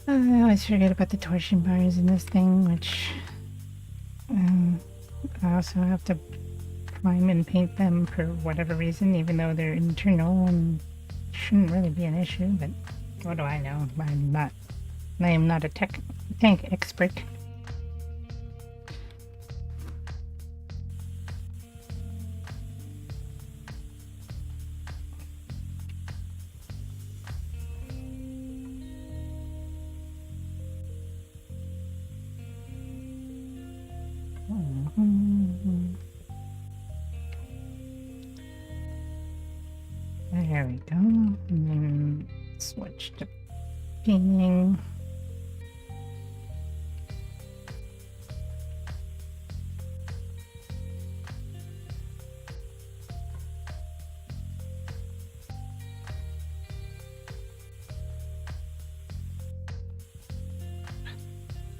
I always forget about the torsion bars in this thing, which I also have to prime and paint them for whatever reason, even though they're internal and shouldn't really be an issue, but what do I know? I am not a tank expert. There we go. And then switch to painting.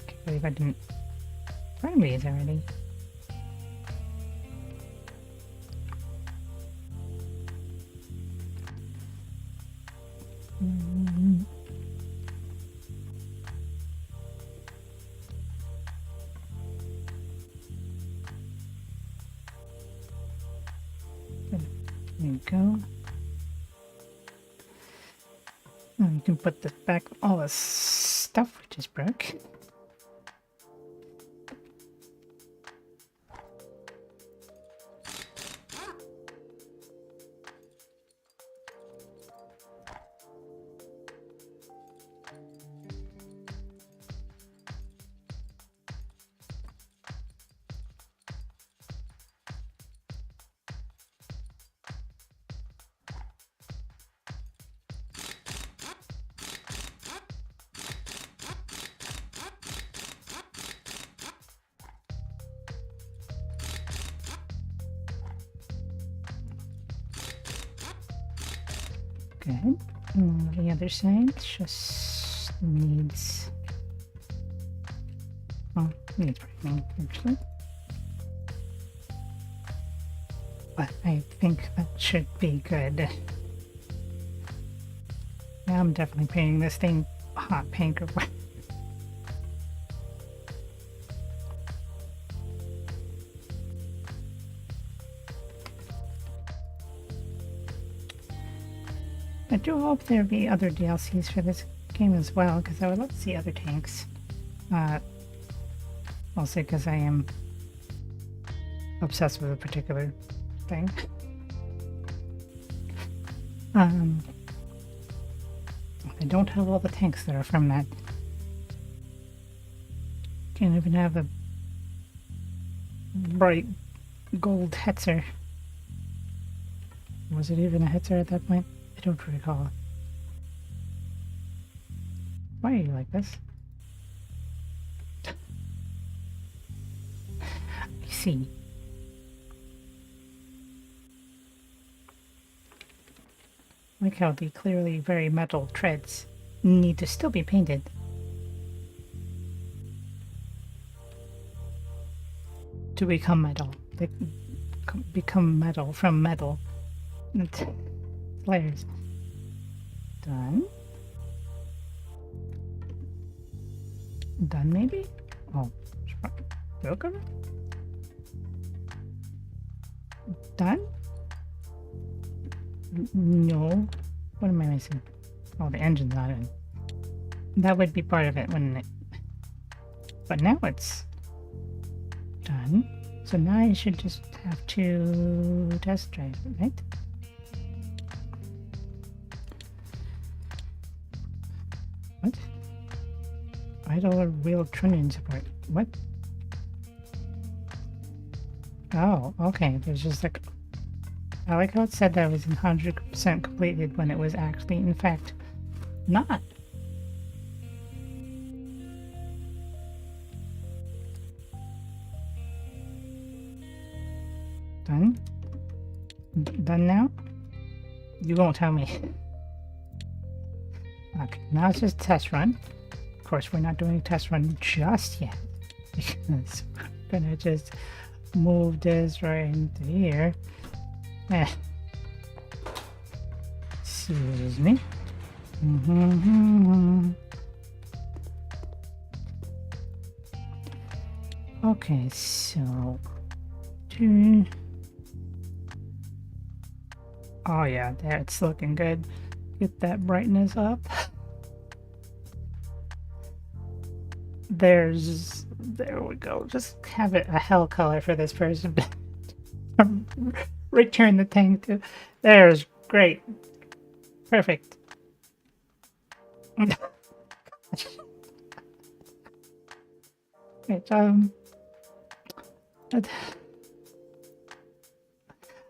I believe I didn't find these already. There you go. Now you can put this back, all this stuff which is broke. Good. And the other side just needs... Oh, needs brightening, actually. But I think that should be good. Now I'm definitely painting this thing hot pink or what. I do hope there'll be other DLCs for this game as well, because I would love to see other tanks. Also because I am obsessed with a particular thing. I don't have all the tanks that are from that. Can't even have a bright gold Hetzer. Was it even a Hetzer at that point? I don't recall. Why are you like this? I see. Like how the clearly very metal treads need to still be painted. To become metal. They become metal from metal. Layers. Done. Done maybe? Oh, wheel cover? Done? No. What am I missing? Oh, the engine's not in. That would be part of it, wouldn't it? But now it's done. So now I should just have to test drive it, right? What? Idle or wheel trunnion support. What? Oh, okay. There's just like... I like how it said that it was 100% completed when it was actually, in fact, not. Done? Done now? You won't tell me. Okay, now it's just test run. Of course, we're not doing a test run just yet, because we're gonna just move this right into here. Excuse me. Okay, so oh yeah, that's looking good. Get that brightness up. There we go. Just have it a hell color for this person. Return the tank to. There's great. Perfect. Wait, how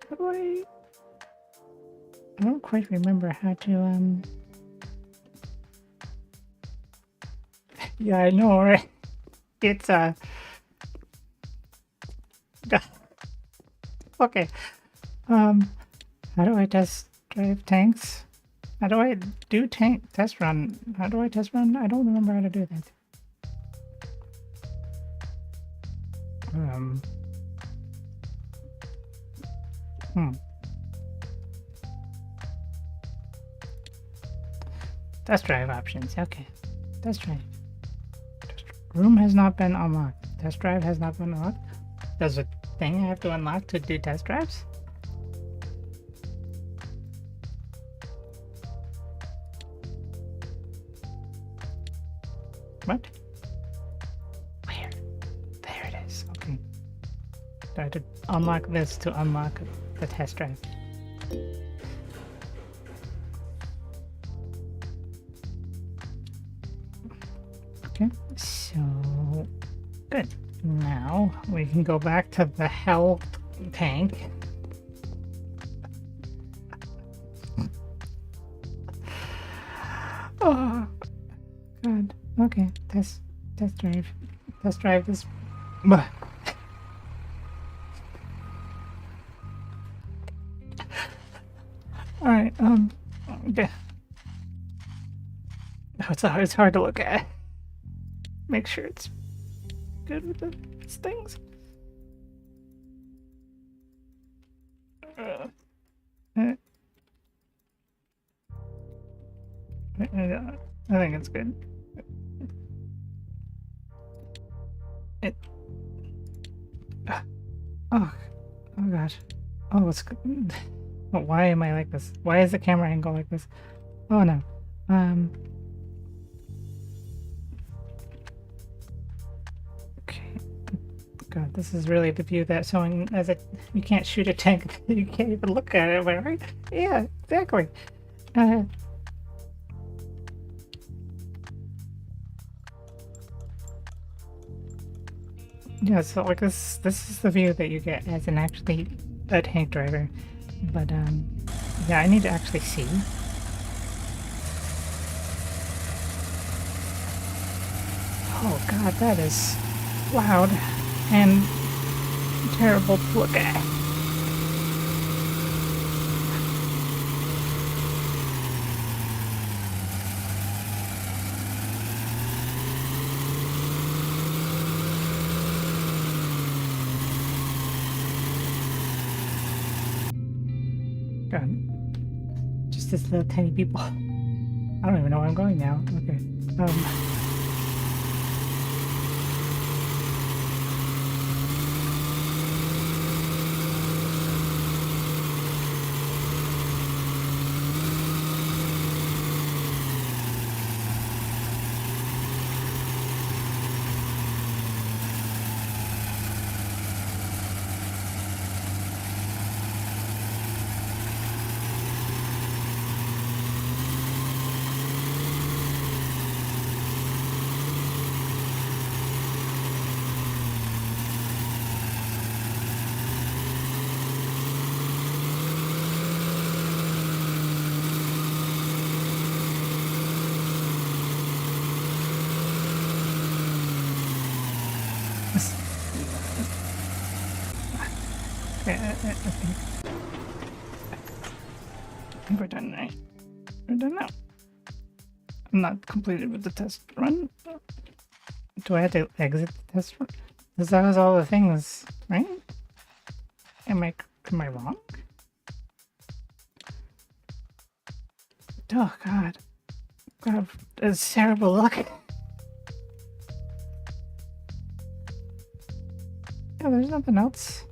do I don't quite remember how to yeah, I know, right? It's okay. How do I test drive tanks? How do I do tank test run? How do I test run? I don't remember how to do that. Test drive options. Okay. Test drive. Room has not been unlocked. Test drive has not been unlocked. Does a thing I have to unlock to do test drives? What? Where? There it is. Okay. I have to unlock this to unlock the test drive. Okay, so good. Now we can go back to the hell tank. Oh god. Okay, test drive. Test drive this. Alright, yeah. It's hard to look at. Make sure it's good with its things. I think it's good. Oh gosh. Oh, it's good. Oh, why am I like this? Why is the camera angle like this? Oh no. Okay. God, this is really the view that's showing as a you can't shoot a tank. You can't even look at it, right? Yeah, exactly. Yeah, so like this is the view that you get as an actually a tank driver. But yeah, I need to actually see. Oh god, that is loud and terrible to look at. God. Just this little tiny people. I don't even know where I'm going now. Okay. I think we're done, right? We're done now. I'm not completed with the test run. Do I have to exit the test run? Because that was all the things, right? Am I wrong? Oh God. God, it's terrible luck. Yeah, there's nothing else.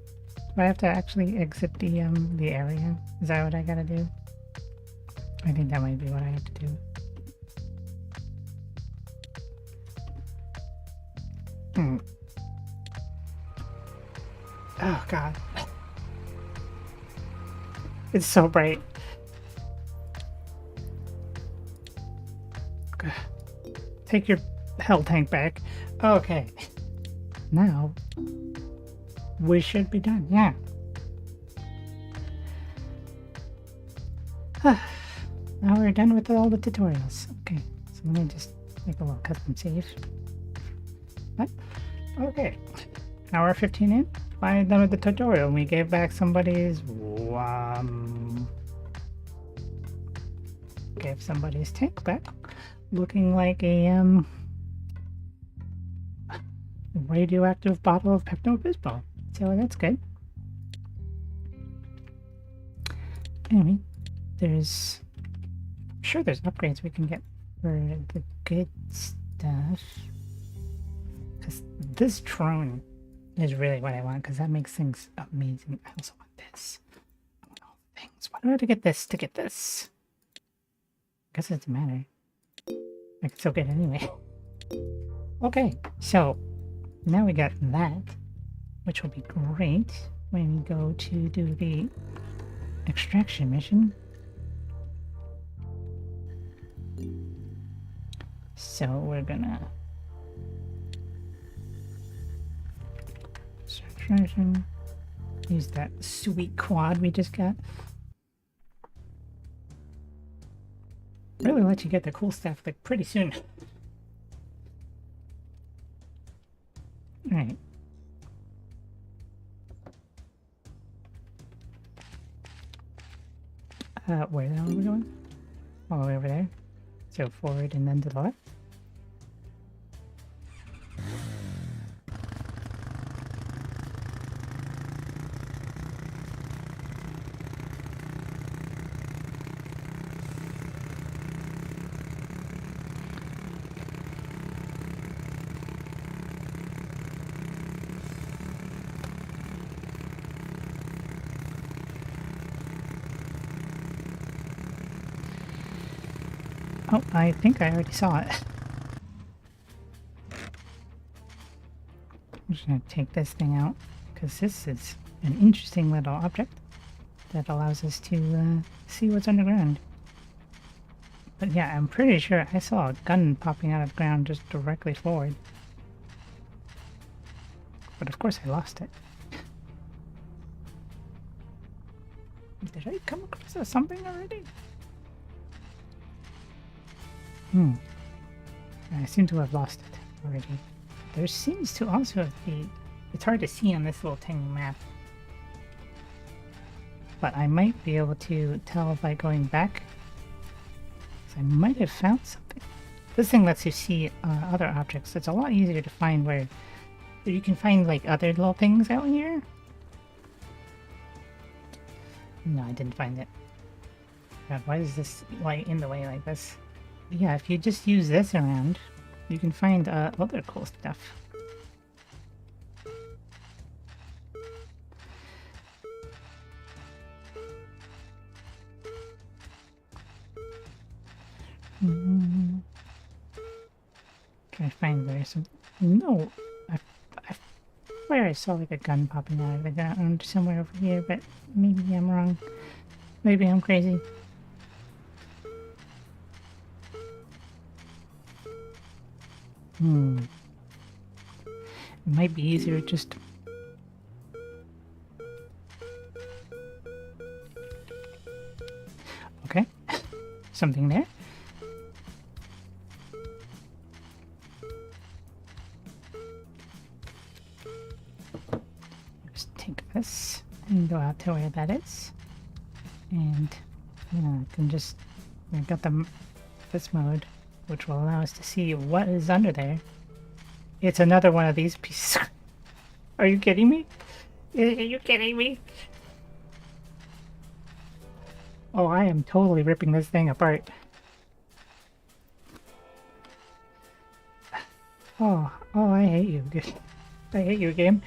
Do I have to actually exit the area? Is that what I gotta do? I think that might be what I have to do. Oh God. It's so bright. Take your hell tank back. Okay. Now we should be done, yeah. Now we're done with all the tutorials. Okay, so let me just make a little custom save. What? Okay, hour 15 in. Finally done with the tutorial. We gave back somebody's gave somebody's tank back, looking like a radioactive bottle of Pepto-Bismol. So that's good. Anyway, I'm sure there's upgrades we can get for the good stuff. Because this drone is really what I want, because that makes things amazing. I also want this. I want all the things. Why do I have to get this to get this? I guess it doesn't matter. I can still get it anyway. Okay, so now we got that, which will be great when we go to do the extraction mission. So we're gonna extraction, use that sweet quad we just got. Really let you get the cool stuff like pretty soon. Alright. Where the hell are we going? All the way over there. So forward and then to the left. Oh, I think I already saw it. I'm just going to take this thing out, because this is an interesting little object that allows us to see what's underground. But yeah, I'm pretty sure I saw a gun popping out of the ground just directly forward. But of course I lost it. Did I come across something already? I seem to have lost it already. There seems to also be... It's hard to see on this little tiny map. But I might be able to tell by going back. So I might have found something. This thing lets you see other objects. It's a lot easier to find where... You can find like other little things out here. No, I didn't find it. God, why is this light in the way like this? Yeah, if you just use this around, you can find other cool stuff. Can I find there's some? No, I swear I saw like a gun popping out of the ground somewhere over here, but maybe I'm wrong. Maybe I'm crazy. It might be easier just. Okay, something there. Just take this and go out to where that is, and I can just. I got this mode, which will allow us to see what is under there. It's another one of these pieces. Are you kidding me? Are you kidding me? Oh, I am totally ripping this thing apart. Oh, I hate you. I hate you, game.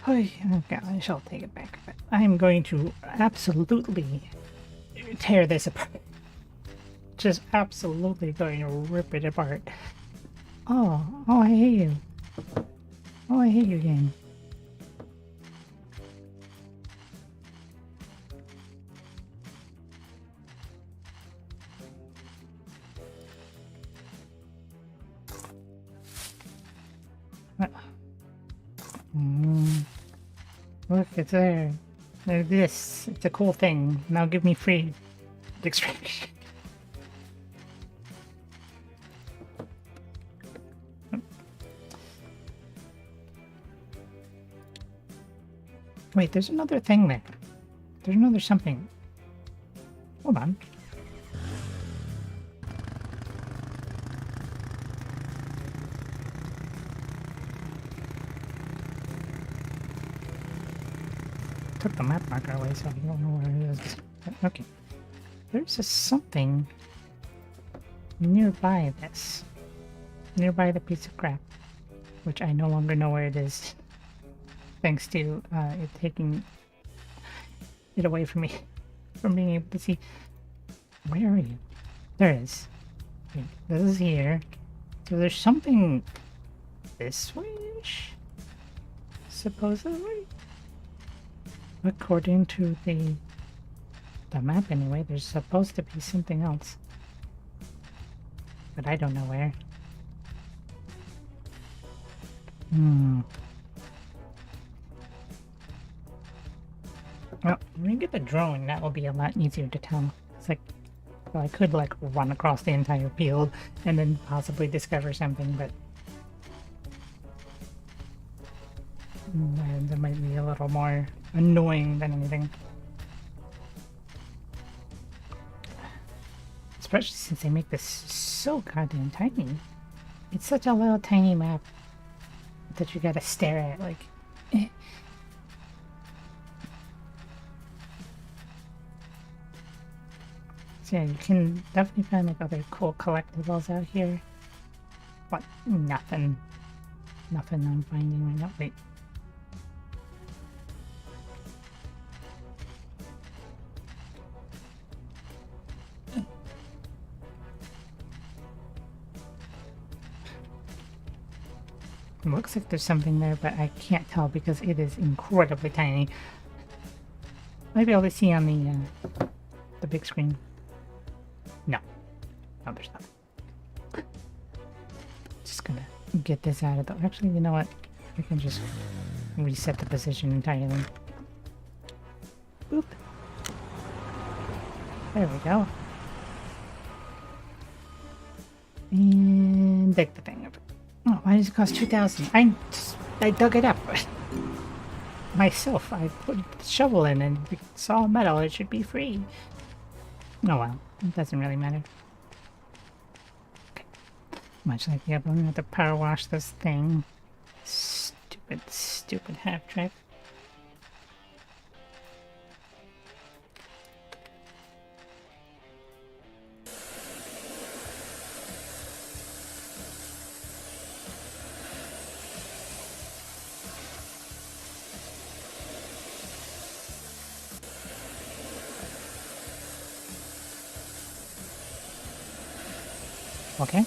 Okay, I shall take it back. But I am going to absolutely tear this apart. Just absolutely going to rip it apart. Oh, I hate you. Oh, I hate you, game. Look, it's there. There's this. It's a cool thing. Now give me free extraction. Wait, there's another thing there. There's another something. Hold on. Took the map marker away, so I don't know where it is. Okay. There's a something nearby this. Nearby the piece of crap. Which I no longer know where it is. Thanks to it taking it away from me. From being able to see. Where are you? There it is. Okay, this is here. So there's something this way-ish? Supposedly? According to the map anyway, there's supposed to be something else. But I don't know where. Well, when you get the drone, that will be a lot easier to tell. It's like, well, I could like run across the entire field and then possibly discover something, but that might be a little more annoying than anything. Especially since they make this so goddamn tiny. It's such a little tiny map that you gotta stare at, like, So yeah, you can definitely find like other cool collectibles out here. But nothing I'm finding right now. Wait. It looks like there's something there, but I can't tell because it is incredibly tiny. Maybe I'll see on the big screen. No, there's nothing. Just gonna get this out of the. Actually, you know what? I can just reset the position entirely. Boop. There we go. And dig the thing up. Oh, why does it cost 2,000? I dug it up myself. I put the shovel in and it's all metal. It should be free. Oh well, it doesn't really matter. Okay. Much like the other one, I have to power wash this thing. Stupid half track. Okay.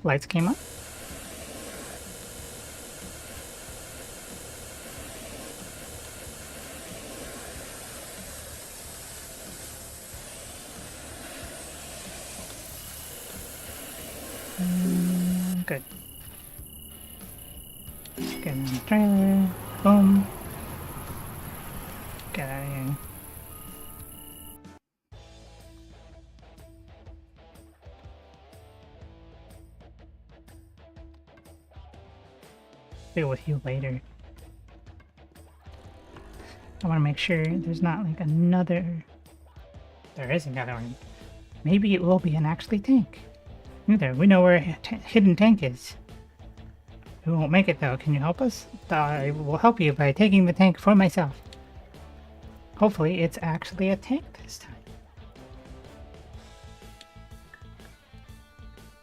Lights came up. Good. Get in the trailer. Boom. Get out of here. Deal with you later. I want to make sure there's not like another... There is another one. Maybe it will be an actually tank. There, we know where a hidden tank is. We won't make it though. Can you help us? I will help you by taking the tank for myself. Hopefully it's actually a tank this time.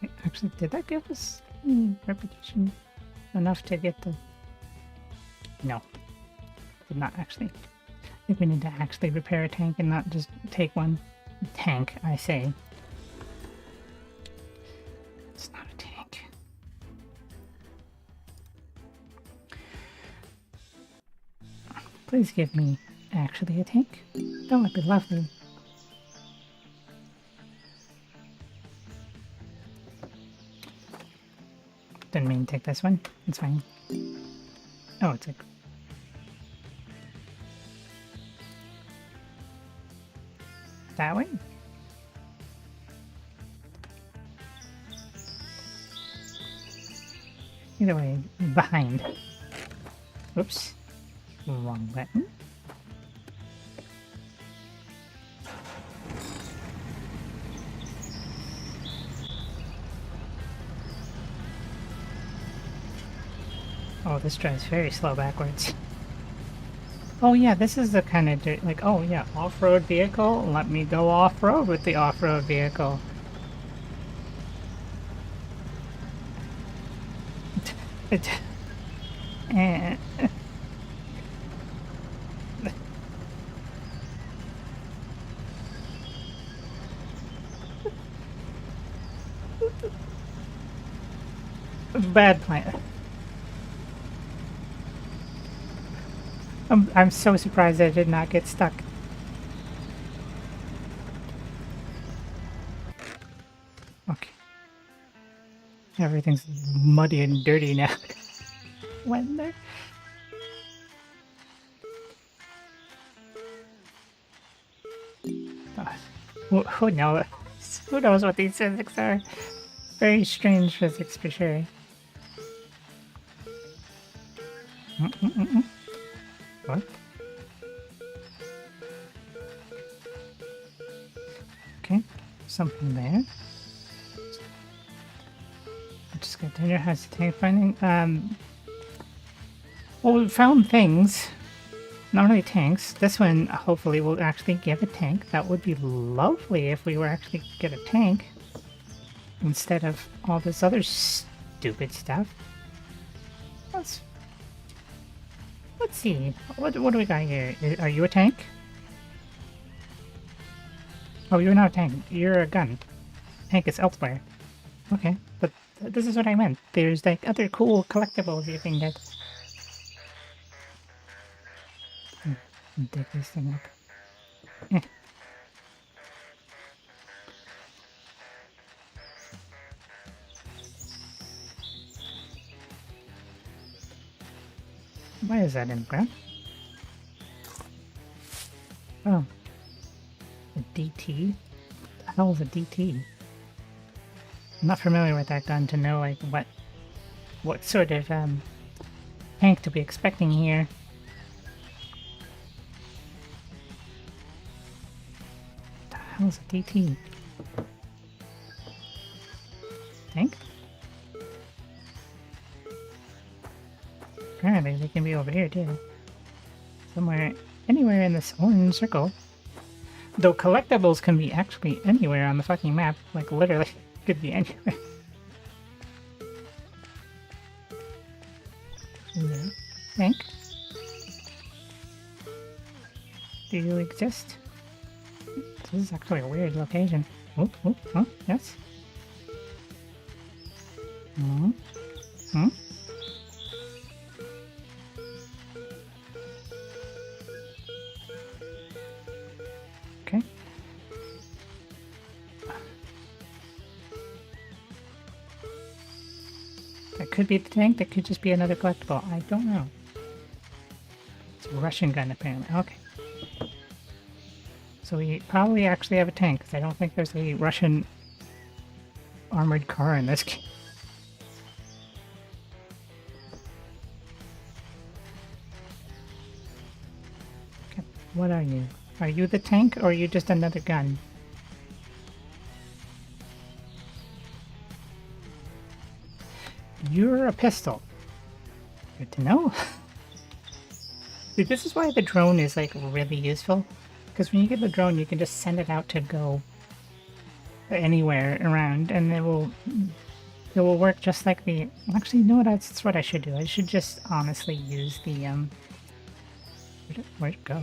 Wait, actually, did that give us reputation enough to get the... No. Did not actually. I think we need to actually repair a tank and not just take one. Tank, I say. It's not a tank. Please give me actually a tank. That would be lovely. Didn't mean to take this one. It's fine. Oh, it's a... That way? Either way, behind. Oops. Wrong button. Oh, this drives very slow backwards. Oh yeah, this is the kind of dirt, like, oh yeah, off-road vehicle, let me go off-road with the off-road vehicle. Bad plan. I'm so surprised I did not get stuck. Okay. Everything's muddy and dirty now. Went there? Who knows? Who knows what these physics are? Very strange physics for sure. What? Okay, something there. I just got dinner. How's the tank finding? Well, we found things. Not really tanks. This one hopefully will actually give a tank. That would be lovely if we were actually get a tank instead of all this other stupid stuff. Let's see. What do we got here? Are you a tank? Oh, you're not a tank. You're a gun. Tank is elsewhere. Okay, but this is what I meant. There's like other cool collectibles you can get. Dig this thing up. Eh. Why is that in the ground? Oh. A DT? What the hell is a DT? I'm not familiar with that gun to know like what sort of tank to be expecting here. What the hell is a DT? Tank? Apparently they can be over here too. Somewhere, anywhere in this orange circle. Though collectibles can be actually anywhere on the fucking map. Like literally, could be anywhere. No. Tank? Do you exist? This is actually a weird location. Oh, yes. Hmm. Okay. That could be the tank. That could just be another collectible. I don't know. It's a Russian gun, apparently. Okay. So we probably actually have a tank, because I don't think there's a Russian armored car in this game. Okay. What are you? Are you the tank, or are you just another gun? You're a pistol. Good to know. See, this is why the drone is like really useful, because when you get the drone, you can just send it out to go anywhere around, and it will work just like the. Actually, no, that's what I should do. I should just honestly use the Where'd it go?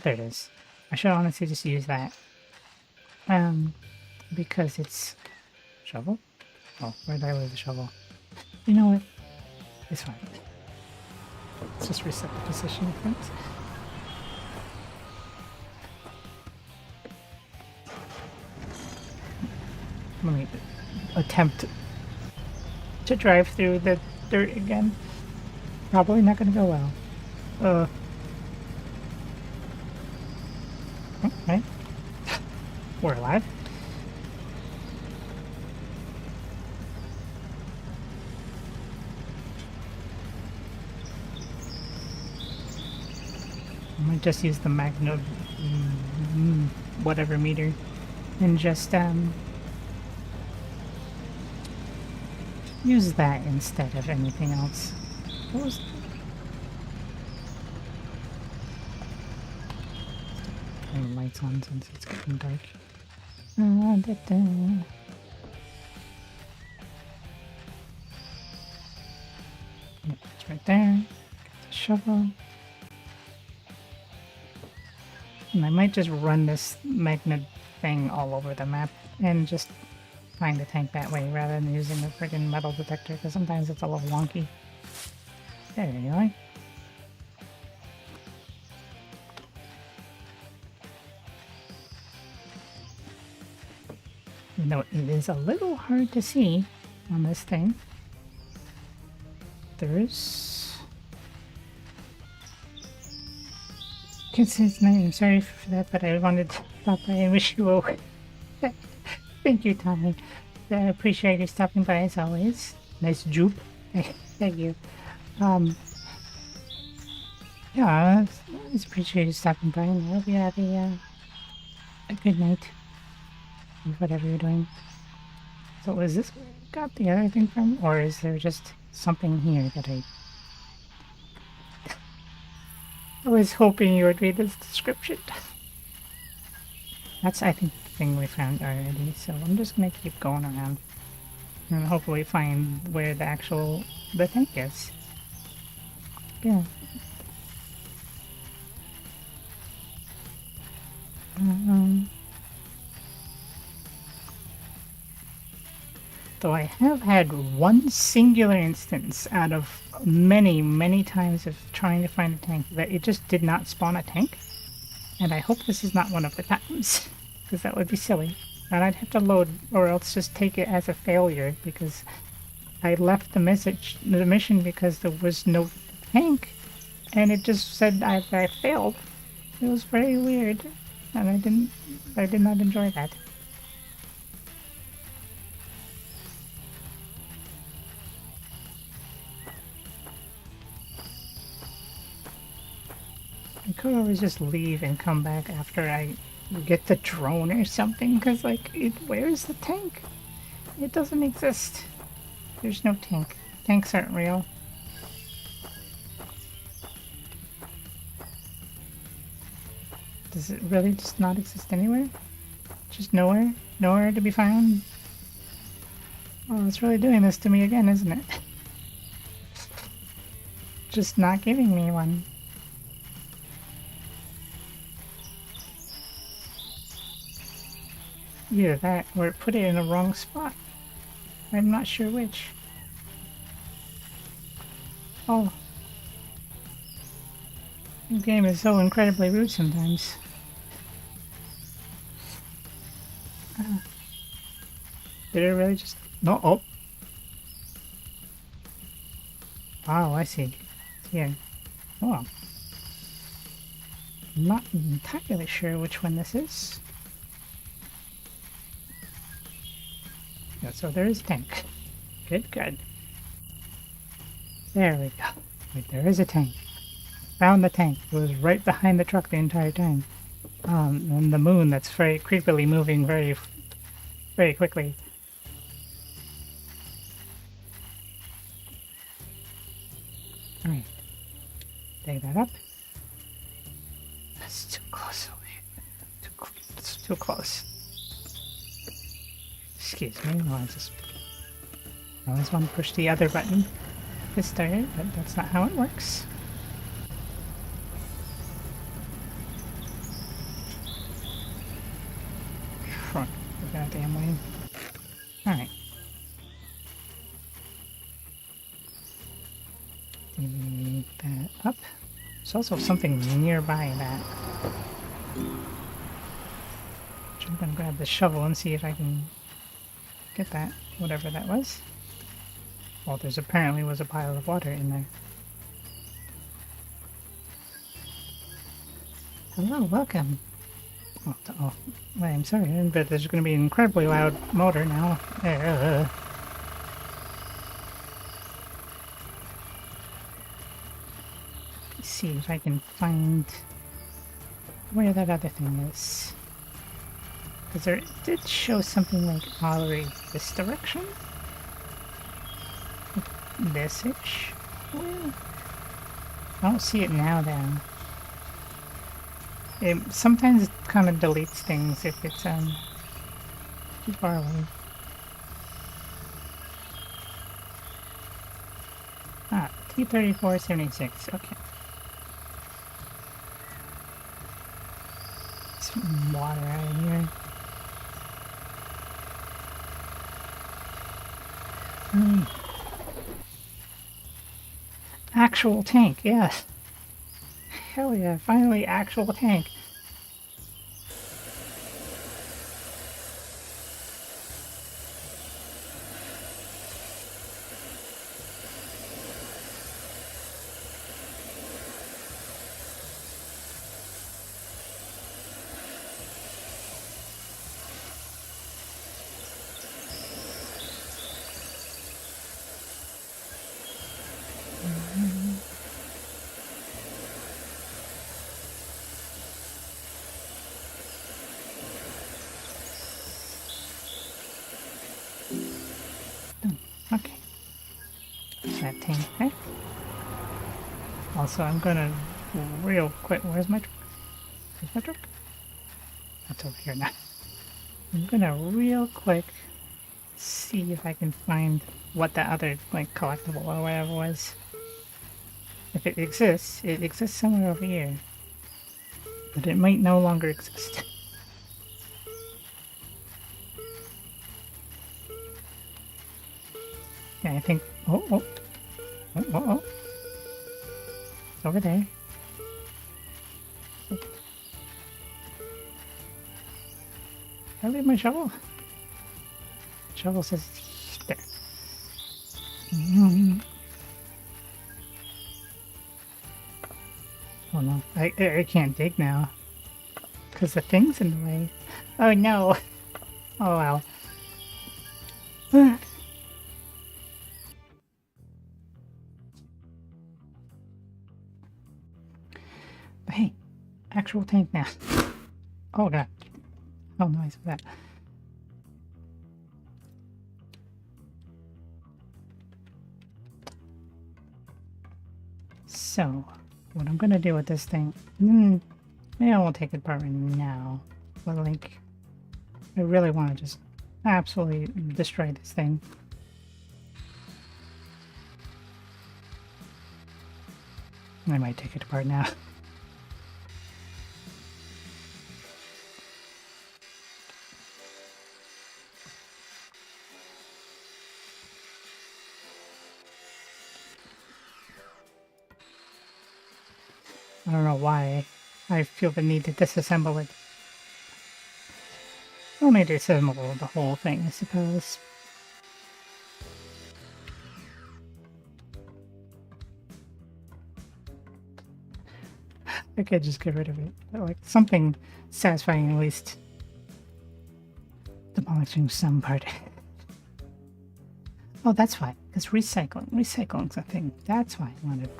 There it is. I should honestly just use that. Because it's shovel. Oh, where did I leave the shovel? You know what? It's fine. Let's just reset the position of things. Let me attempt to drive through the dirt again. Probably not gonna go well. Okay. We're alive. I might just use the magno whatever meter and just use that instead of anything else. What was turn the lights on since it's getting dark. Yep, it's right there. Get the shovel. And I might just run this magnet thing all over the map and just find the tank that way rather than using the friggin' metal detector, because sometimes it's a little wonky. There you go. Even though it is a little hard to see on this thing, there's... His name. Sorry for that, but I wanted to stop by and wish you a... Thank you, Tommy. I appreciate you stopping by as always. Nice jupe. Thank you. Yeah, I always appreciate you stopping by, and I hope you have a good night with whatever you're doing. So is this where you got the other thing from, or is there just something here that I was hoping you would read this description? That's, I think, the thing we found already, so I'm just gonna keep going around and hopefully find where the tank is. Yeah. Though I have had one singular instance out of many, many times of trying to find a tank that it just did not spawn a tank. And I hope this is not one of the times, because that would be silly. And I'd have to load, or else just take it as a failure, because I left the mission because there was no tank, and it just said I failed. It was very weird, and I did not enjoy that. I could always just leave and come back after I get the drone or something, because, like, where's the tank? It doesn't exist. There's no tank. Tanks aren't real. Does it really just not exist anywhere? Just nowhere? Nowhere to be found? Oh, it's really doing this to me again, isn't it? Just not giving me one. Either that or it put it in the wrong spot. I'm not sure which. Oh. The game is so incredibly rude sometimes. Did it really just... No, oh. Oh, I see. It's here. Oh. I'm not entirely sure which one this is. Yeah, so there is a tank. Good, good. There we go. Wait, there is a tank. Found the tank. It was right behind the truck the entire time. And the moon that's very creepily moving very, very quickly. Alright. Take that up. That's too close away. It's too close. Excuse me, I always want to push the other button to start it, but that's not how it works. Front the goddamn way. Alright. Take that up. There's also something nearby that. I'm gonna grab the shovel and see if I can get that, whatever that was. Well, there's apparently was a pile of water in there. Hello, welcome. Oh, I'm sorry, but there's going to be an incredibly loud motor now. Let's see if I can find where that other thing is. Because there did show something like already this direction? This-ish? Well, I don't see it now then. Sometimes it kind of deletes things if it's too far away. Ah, T-3476, okay. Some water out of here. Actual tank, yes. Hell yeah, finally actual tank. Okay. That tank there. Also, I'm gonna real quick. Where's my truck? Where's my truck? That's over here now. I'm gonna real quick see if I can find what that other like collectible or whatever was. If it exists somewhere over here. But it might no longer exist. Yeah, I think. Oh. It's over there. Oh. Did I leave my shovel? Shovel says there. Oh no, I can't dig now. Because the thing's in the way. Oh no! Oh wow. But hey, actual tank now. Oh god. How nice was that? So, what I'm gonna do with this thing, maybe I won't take it apart right now, but like, I really want to just absolutely destroy this thing. I might take it apart now. I don't know why I feel the need to disassemble it. Only disassemble the whole thing, I suppose. I could just get rid of it. Like, something satisfying at least. Demolishing some part. Oh, that's why. Because recycling's a thing. That's why I wanted.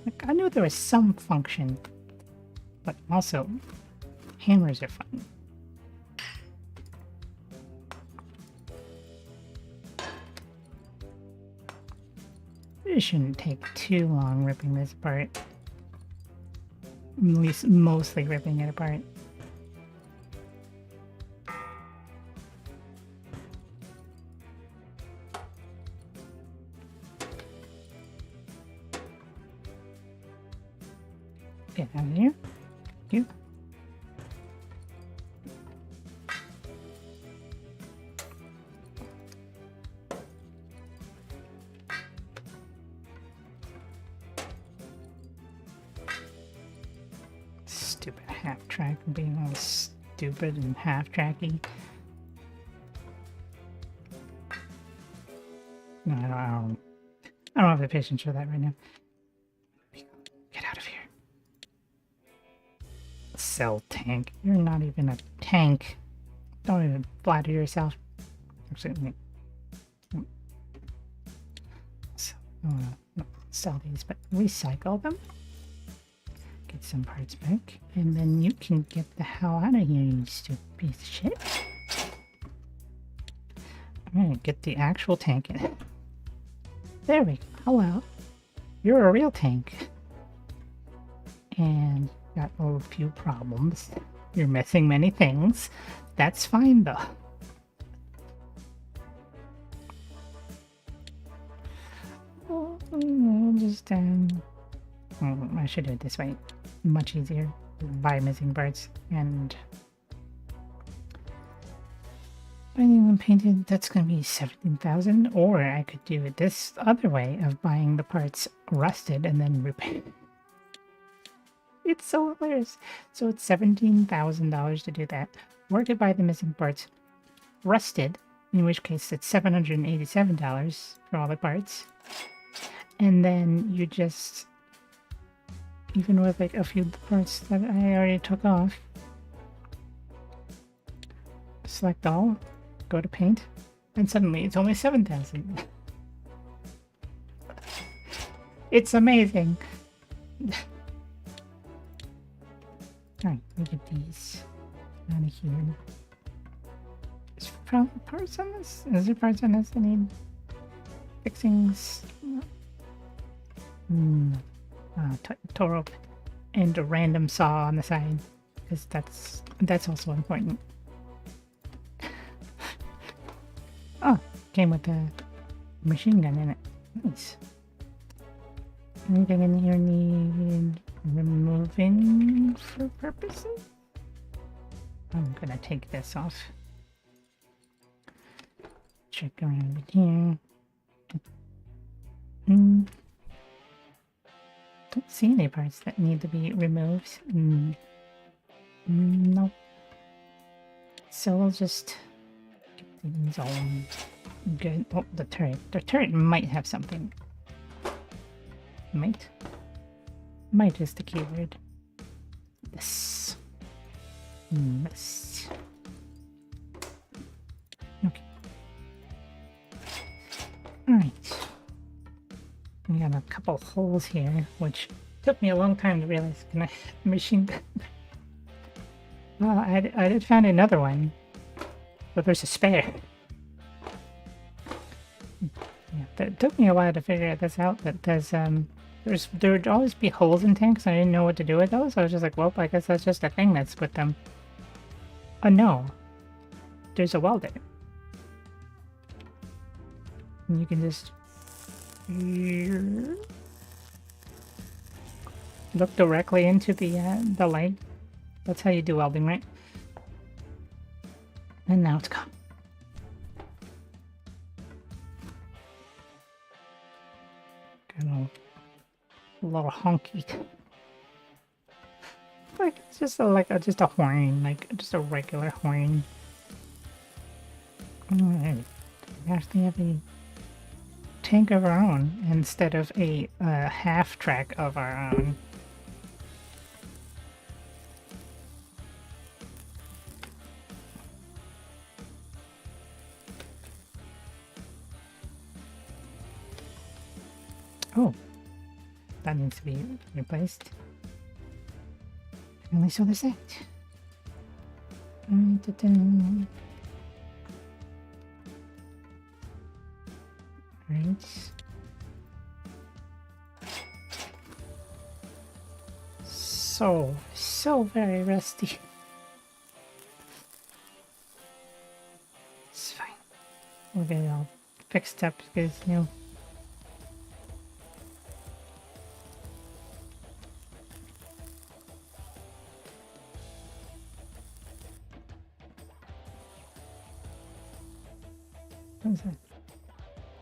Like, I knew there was some function, but also hammers are fun. It shouldn't take too long ripping this apart. At least mostly ripping it apart. Get out of here. You. Stupid half track being all stupid and half tracky. No, I don't have the patience for that right now. Get out of here. Cell tank. You're not even a tank. Don't even flatter yourself. Actually, so, not sell these, but recycle them. Get some parts back, and then you can get the hell out of here, you stupid piece of shit. I'm gonna get the actual tank in. There we go. Hello. You're a real tank. And got a few problems. You're missing many things. That's fine though. Just I should do it this way. Much easier. Buy missing parts and buying them painted. That's gonna be 17,000. Or I could do it this other way of buying the parts rusted and then repair. It's so hilarious. So it's $17,000 to do that. Or to buy the missing parts rusted, in which case it's $787 for all the parts. And then you just, even with like a few parts that I already took off, select all, go to paint, and suddenly it's only 7,000. It's amazing. Alright, look at these. Out of here. Is probably parts on this? Is there parts on this that need fixings? Tow rope and a random saw on the side, because that's also important. Oh, came with a machine gun in it. Nice. Anything in here need removing for purposes? I'm gonna take this off. Check around here. Don't see any parts that need to be removed. No. So we'll just get these all good. Oh, the turret. The turret might have something. Might. Might is the keyword. This. This. Okay. Alright. We got a couple holes here, which took me a long time to realize. Can I machine gun? Well, I did find another one, but there's a spare. Yeah, it took me a while to figure this out. That there would always be holes in tanks. And I didn't know what to do with those. So I was just like, well, I guess that's just a thing that's with them. Oh no, there's a welder, and you can just look directly into the light. That's how you do welding, right? And now it's gone. Got a little honky. like it's just just a horn, like just a regular horn. Alright. We actually have a tank of our own instead of a half track of our own. Oh, that needs to be replaced. I only saw the set. Right. So very rusty. It's fine. We'll get it all fixed up because new. What is that?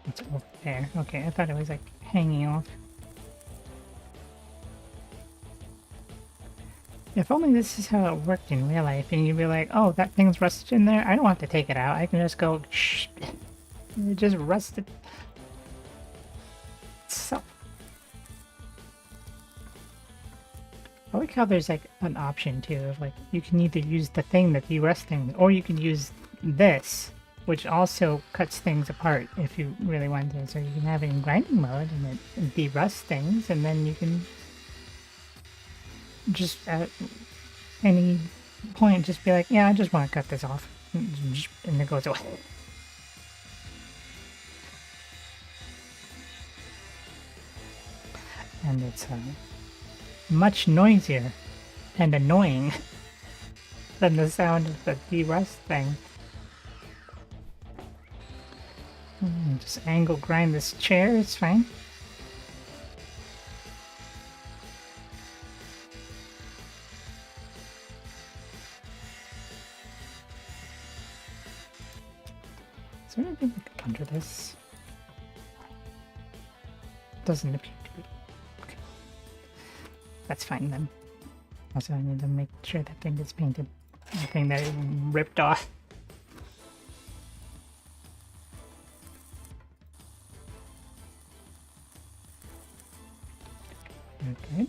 It's over there. Okay, I thought it was like hanging off. If only this is how it worked in real life, and you'd be like, oh, that thing's rusted in there, I don't have to take it out. I can just go, shh. It just rusted. So. I like how there's like an option too, of like, you can either use the thing that derusts things, or you can use this, which also cuts things apart if you really want to. So you can have it in grinding mode, and it derusts things, and then you can just at any point just be like, yeah, I just want to cut this off, and it goes away. And it's much noisier and annoying than the sound of the derust thing. Just angle grind this chair, it's fine. Is there anything we can under this? Doesn't appear to be. Okay. That's fine then. Also, I need to make sure that thing is painted. The thing that it ripped off. Okay.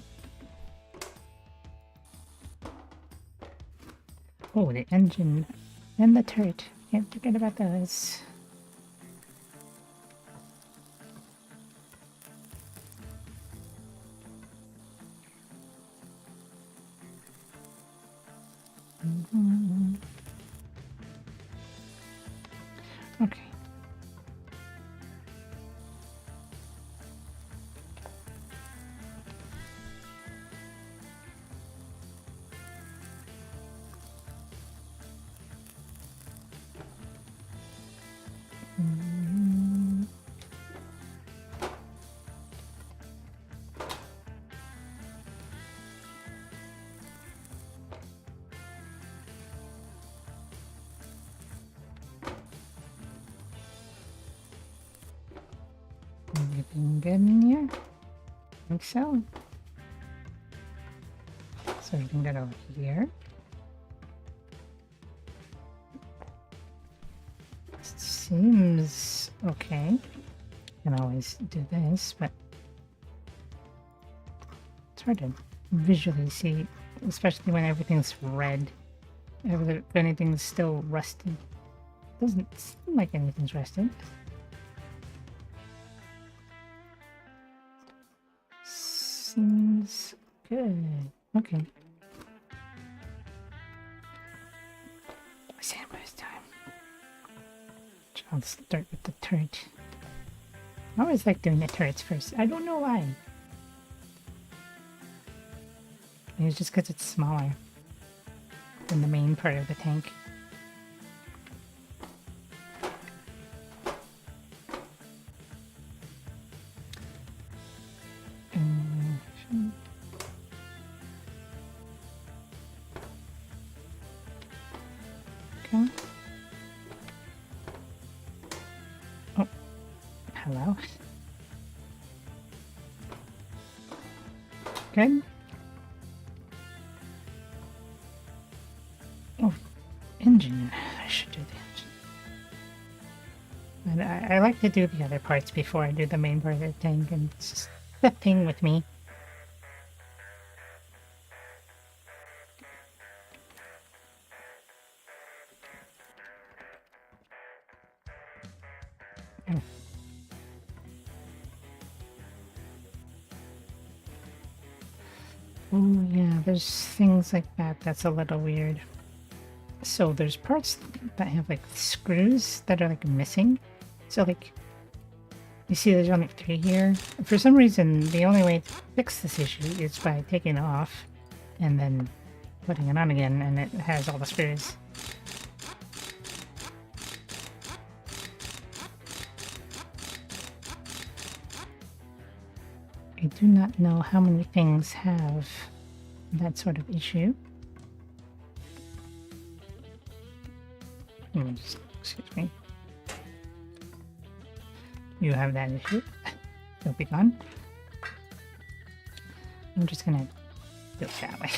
Oh, the engine and the turret. Can't forget about those. Okay. Anything good in here? I think so. So we can get over here. Seems okay. Can always do this, but it's hard to visually see, especially when everything's red. If anything's still rusted. Doesn't seem like anything's rusted. Seems good. Okay. Sandwich time. I'll start with the turret. I always like doing the turrets first. I don't know why. Maybe it's just because it's smaller than the main part of the tank. Okay. Oh, hello. Good. engine. I should do the engine. And I like to do the other parts before I do the main part of the tank, and it's just the thing with me. Oh yeah, there's things like that that's a little weird. So there's parts that have like screws that are like missing. So like, you see there's only 3 here. For some reason, the only way to fix this issue is by taking it off and then putting it on again, and it has all the screws. I do not know how many things have that sort of issue. Excuse me. You have that issue. It'll be gone. I'm just gonna do it that way.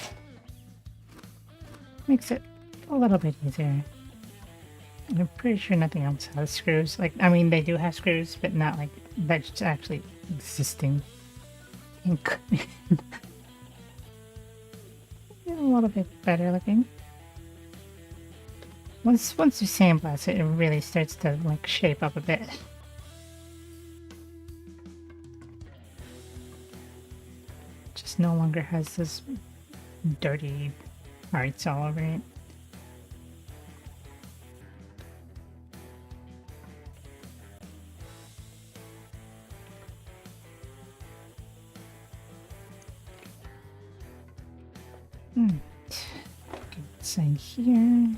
Makes it a little bit easier. I'm pretty sure nothing else has screws. Like, I mean, they do have screws, but not like that's actually existing. Ink. A little bit better looking. Once you sandblast it, it really starts to like shape up a bit. Just no longer has this dirty parts all over it. Get sign here.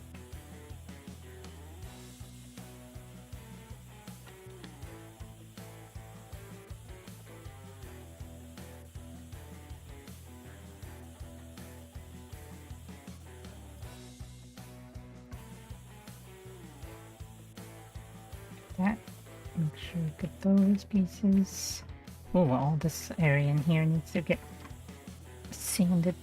That. Make sure we get those pieces. Oh, all this area in here needs to get sanded.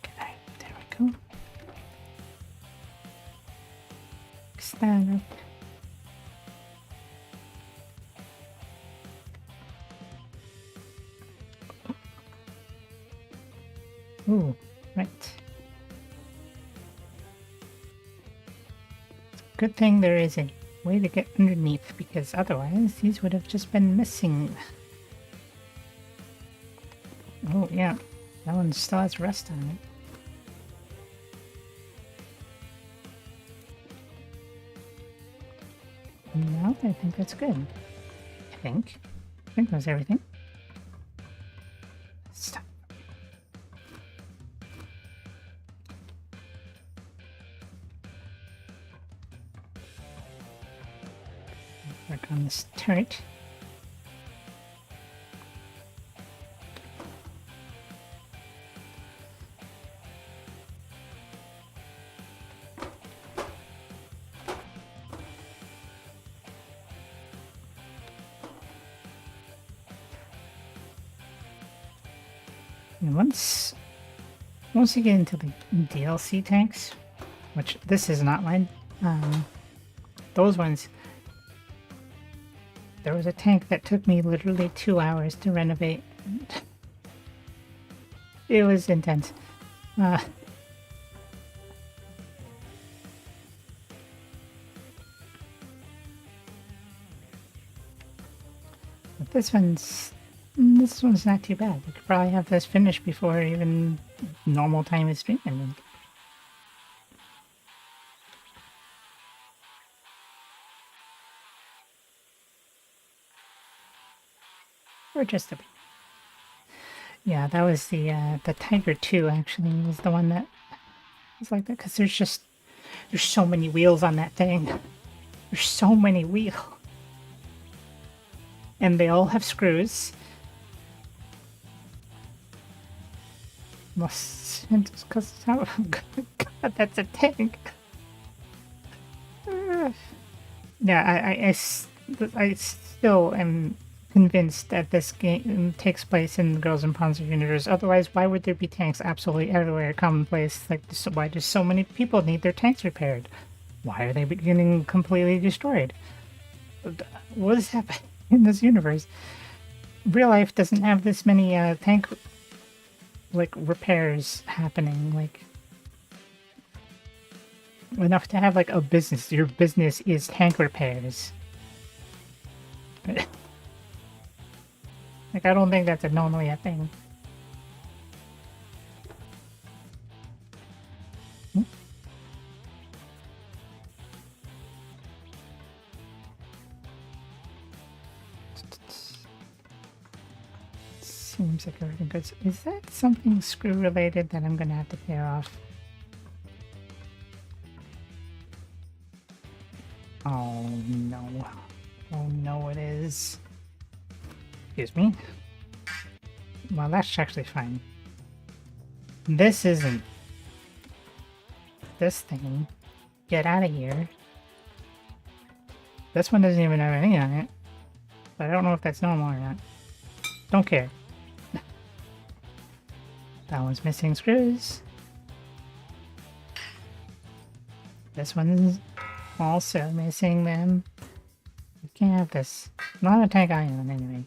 Okay, there we go. Stand up. Ooh, right. Good thing there is a way to get underneath, because otherwise these would have just been missing. Oh yeah, that one still has rust on it. No, I think that's good. I think that was everything. Stop. Work on this turret. And once you get into the DLC tanks, which this is not mine, those ones, there was a tank that took me literally 2 hours to renovate. It was intense. But this one's not too bad. We could probably have this finished before even normal time is streaming. Or just a bit. Yeah, that was the Tiger 2 actually was the one that was like that, because there's so many wheels on that thing. There's so many wheels. And they all have screws. Must because how That's a tank. Yeah, I still am convinced that this game takes place in the Girls and Panzer universe. Otherwise, why would there be tanks absolutely everywhere, commonplace? Like, why do so many people need their tanks repaired? Why are they getting completely destroyed? What is happening in this universe? Real life doesn't have this many tank like repairs happening. Like, enough to have like a business. Your business is tank repairs. Like, I don't think that's normally a thing. Seems like everything good. Is that something screw related that I'm gonna have to tear off? Oh no. Oh no, it is. Excuse me. Well, that's actually fine. This isn't. This thing. Get out of here. This one doesn't even have anything on it. But I don't know if that's normal or not. Don't care. That one's missing screws. This one's also missing them. You can't have this. Not a tank ion anyway.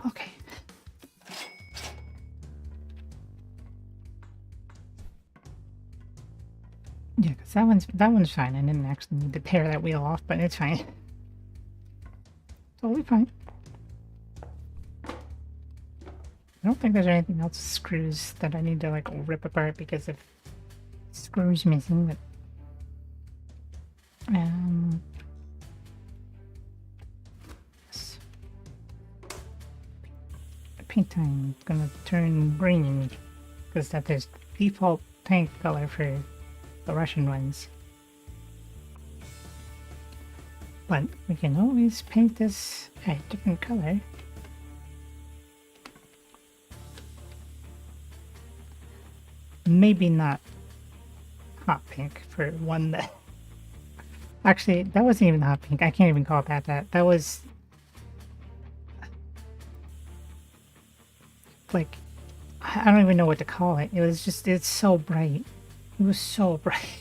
Okay. Yeah, because that one's fine. I didn't actually need to tear that wheel off, but it's fine. Totally fine. I don't think there's anything else screws that I need to like rip apart because of screws missing, but yes. Paint time is gonna turn green because that is default paint color for the Russian ones. But we can always paint this a different color. Maybe not hot pink for one that... Actually, that wasn't even hot pink. I can't even call it that. That was... like... I don't even know what to call it. It was just... it's so bright. It was so bright.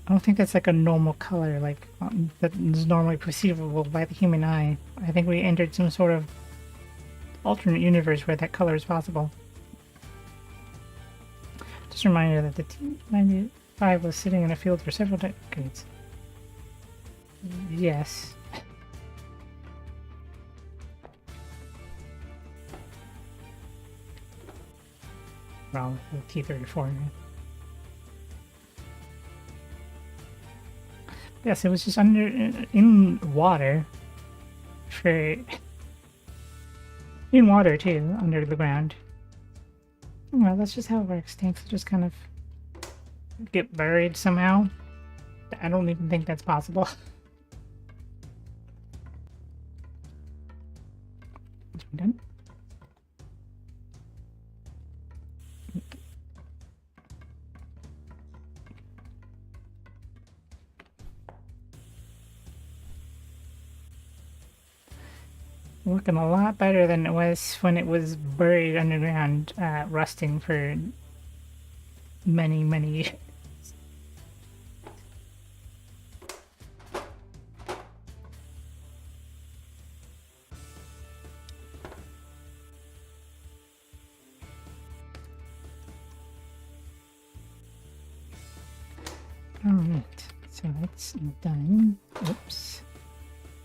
I don't think that's like a normal color, like that is normally perceivable by the human eye. I think we entered some sort of alternate universe where that color is possible. Just a reminder that the T-95 was sitting in a field for several decades. Yes. Wrong with the T-34. Yes, it was just in water for... in water too, under the ground. Well, that's just how it works. Tanks just kind of get buried somehow. I don't even think that's possible. Is we done? Looking a lot better than it was when it was buried underground, rusting for many, many years. Alright, so that's done. Oops.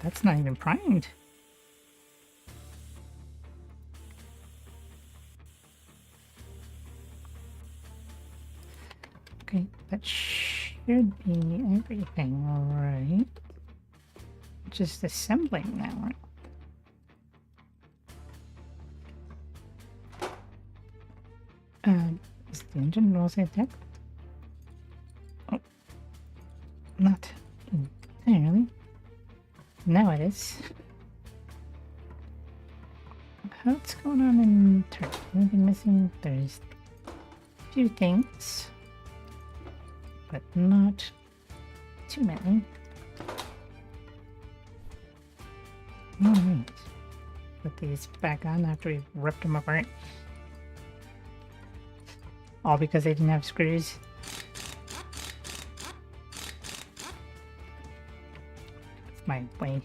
That's not even primed. Okay, that should be everything, alright. Just assembling now. Is the engine also attacked? Oh, not Now it is. What's going on in Turkey? Anything missing? There's a few things, but not too many. Alright. Put these back on after we ripped them apart. All because they didn't have screws. That's my way.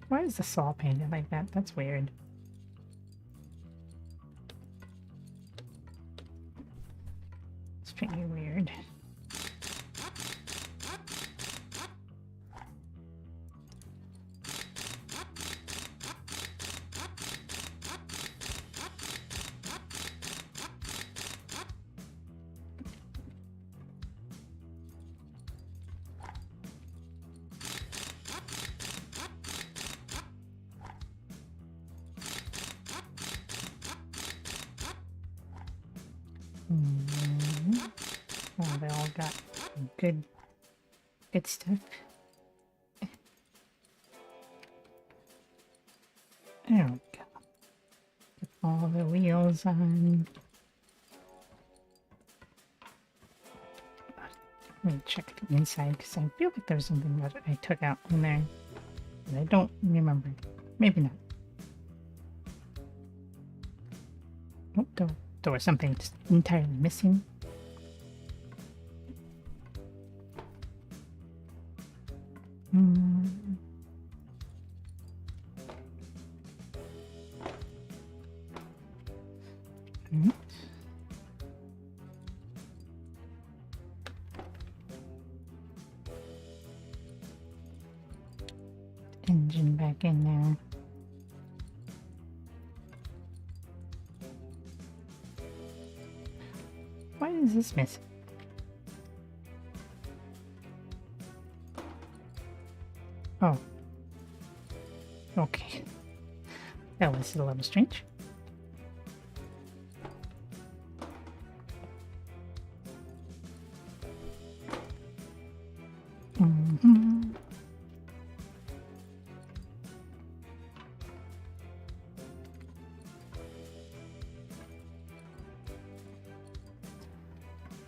Why is the saw painted like that? That's weird. It's pretty weird. Oh, they all got good stuff. There we go. Put all the wheels on. Let me check the inside because I feel like there's something that I took out in there, but I don't remember. Maybe not. Oh, there was something just entirely missing. Engine back in there. Why is this missing? Oh. Okay. That was a little strange.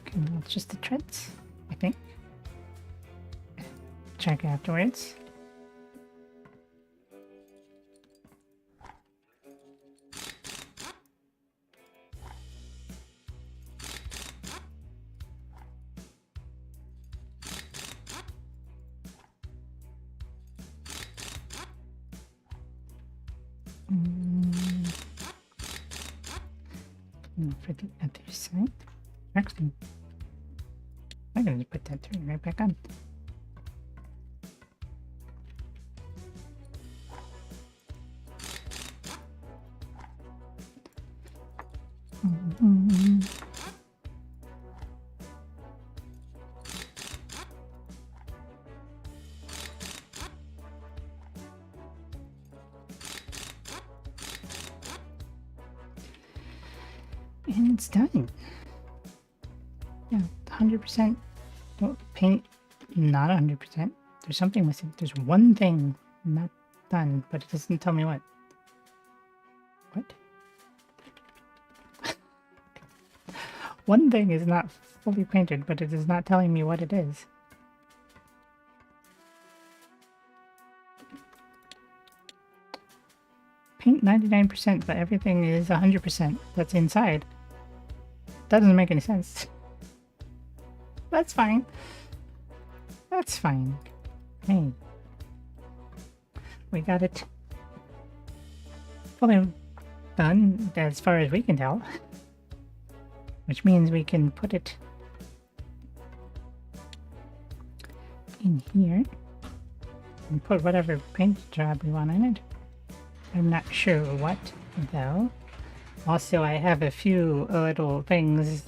Okay, that's just the treads, I think. Check afterwards. For the other side. Actually, I'm gonna put that turn right back on. And it's done. Yeah, 100%. Well, paint, not 100%. There's something missing. There's one thing not done, but it doesn't tell me what. What? One thing is not fully painted, but it is not telling me what it is. Paint 99%, but everything is 100% that's inside. That doesn't make any sense. That's fine. That's fine. Hey. We got it fully done as far as we can tell. Which means we can put it in here and put whatever paint job we want on it. I'm not sure what though. Also, I have a few little things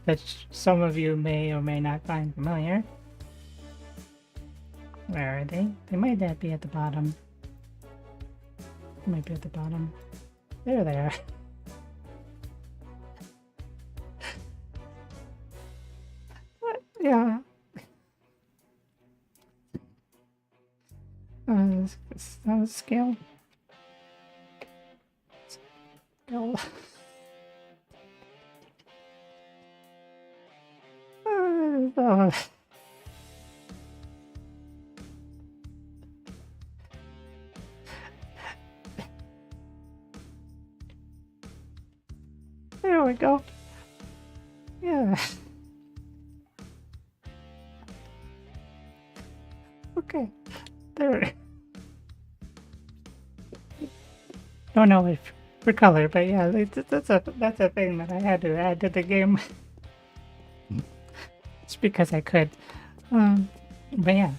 that some of you may or may not find familiar. Where are they? They might not be at the bottom. They might be at the bottom. There they are. Yeah. Scale. Scale. There we go. Yeah. Okay. There. Don't know if for color, but yeah, that's a thing that I had to add to the game. It's because I could. But yeah.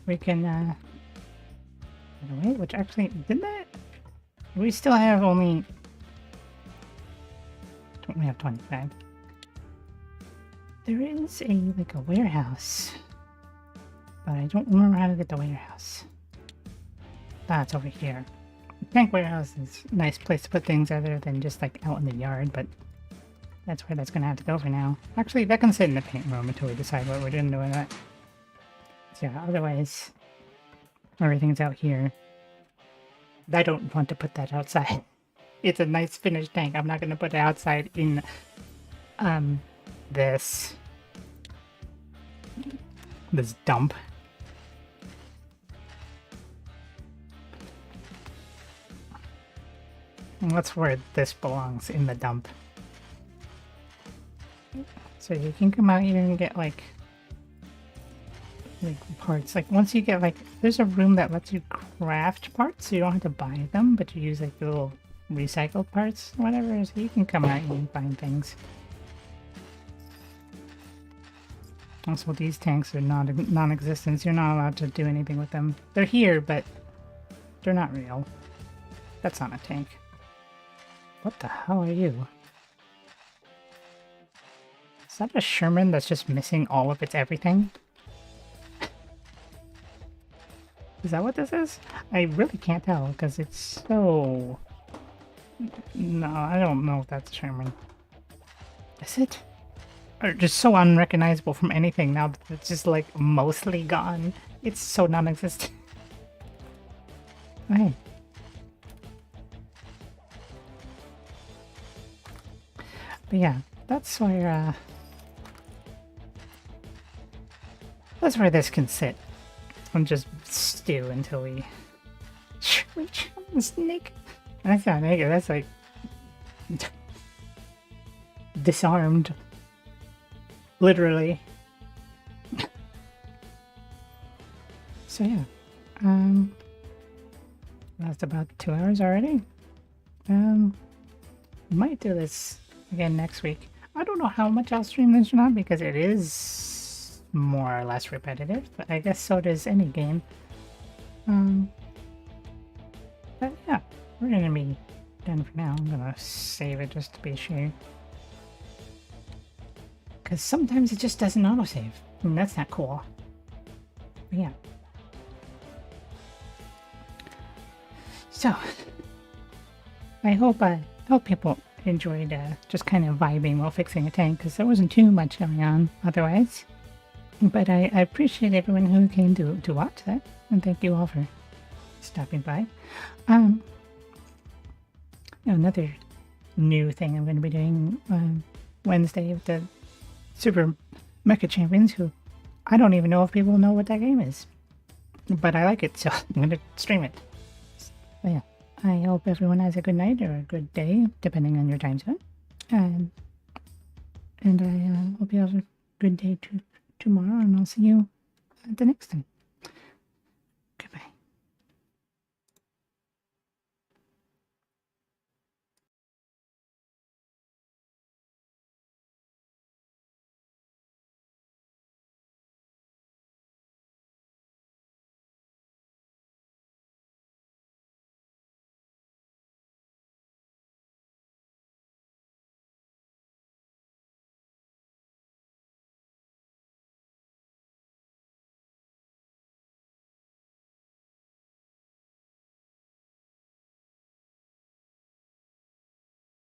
We can wait, which actually did that? We still have only we have 25. There is like a warehouse. But I don't remember how to get the warehouse. That's over here. The tank warehouse is a nice place to put things other than just like out in the yard, but that's where that's gonna have to go for now. Actually, that can sit in the paint room until we decide what we're doing with that. So yeah, otherwise, everything's out here. I don't want to put that outside. It's a nice finished tank. I'm not gonna put it outside in this dump. And that's where this belongs, in the dump. So you can come out here and get like parts. Like once you get like, there's a room that lets you craft parts, so you don't have to buy them, but you use like the little recycled parts, whatever. So you can come out and find things. Also, these tanks are non-existent. You're not allowed to do anything with them. They're here, but they're not real. That's not a tank. What the hell are you? Is that a Sherman that's just missing all of its everything? Is that what this is? I really can't tell because it's so... No, I don't know if that's a Sherman. Is it? Or just so unrecognizable from anything now that it's just like mostly gone. It's so non-existent. Hey. But yeah, that's where this can sit and just stew until we reach the snake. That's not naked, that's like disarmed. Literally. So yeah. That's about 2 hours already. Might do this again next week. I don't know how much I'll stream this or not because it is more or less repetitive, but I guess so does any game. But yeah, we're gonna be done for now. I'm gonna save it just to be sure. Because sometimes it just doesn't autosave, and that's not cool. But yeah. So, I hope people enjoyed just kind of vibing while fixing a tank, because there wasn't too much going on otherwise. But I appreciate everyone who came to watch that, and thank you all for stopping by. Another new thing I'm going to be doing Wednesday with the Super Mecha Champions, who I don't even know if people know what that game is. But I like it, so I'm going to stream it. But yeah, I hope everyone has a good night or a good day, depending on your time zone. And I hope you have a good day tomorrow, and I'll see you at the next time.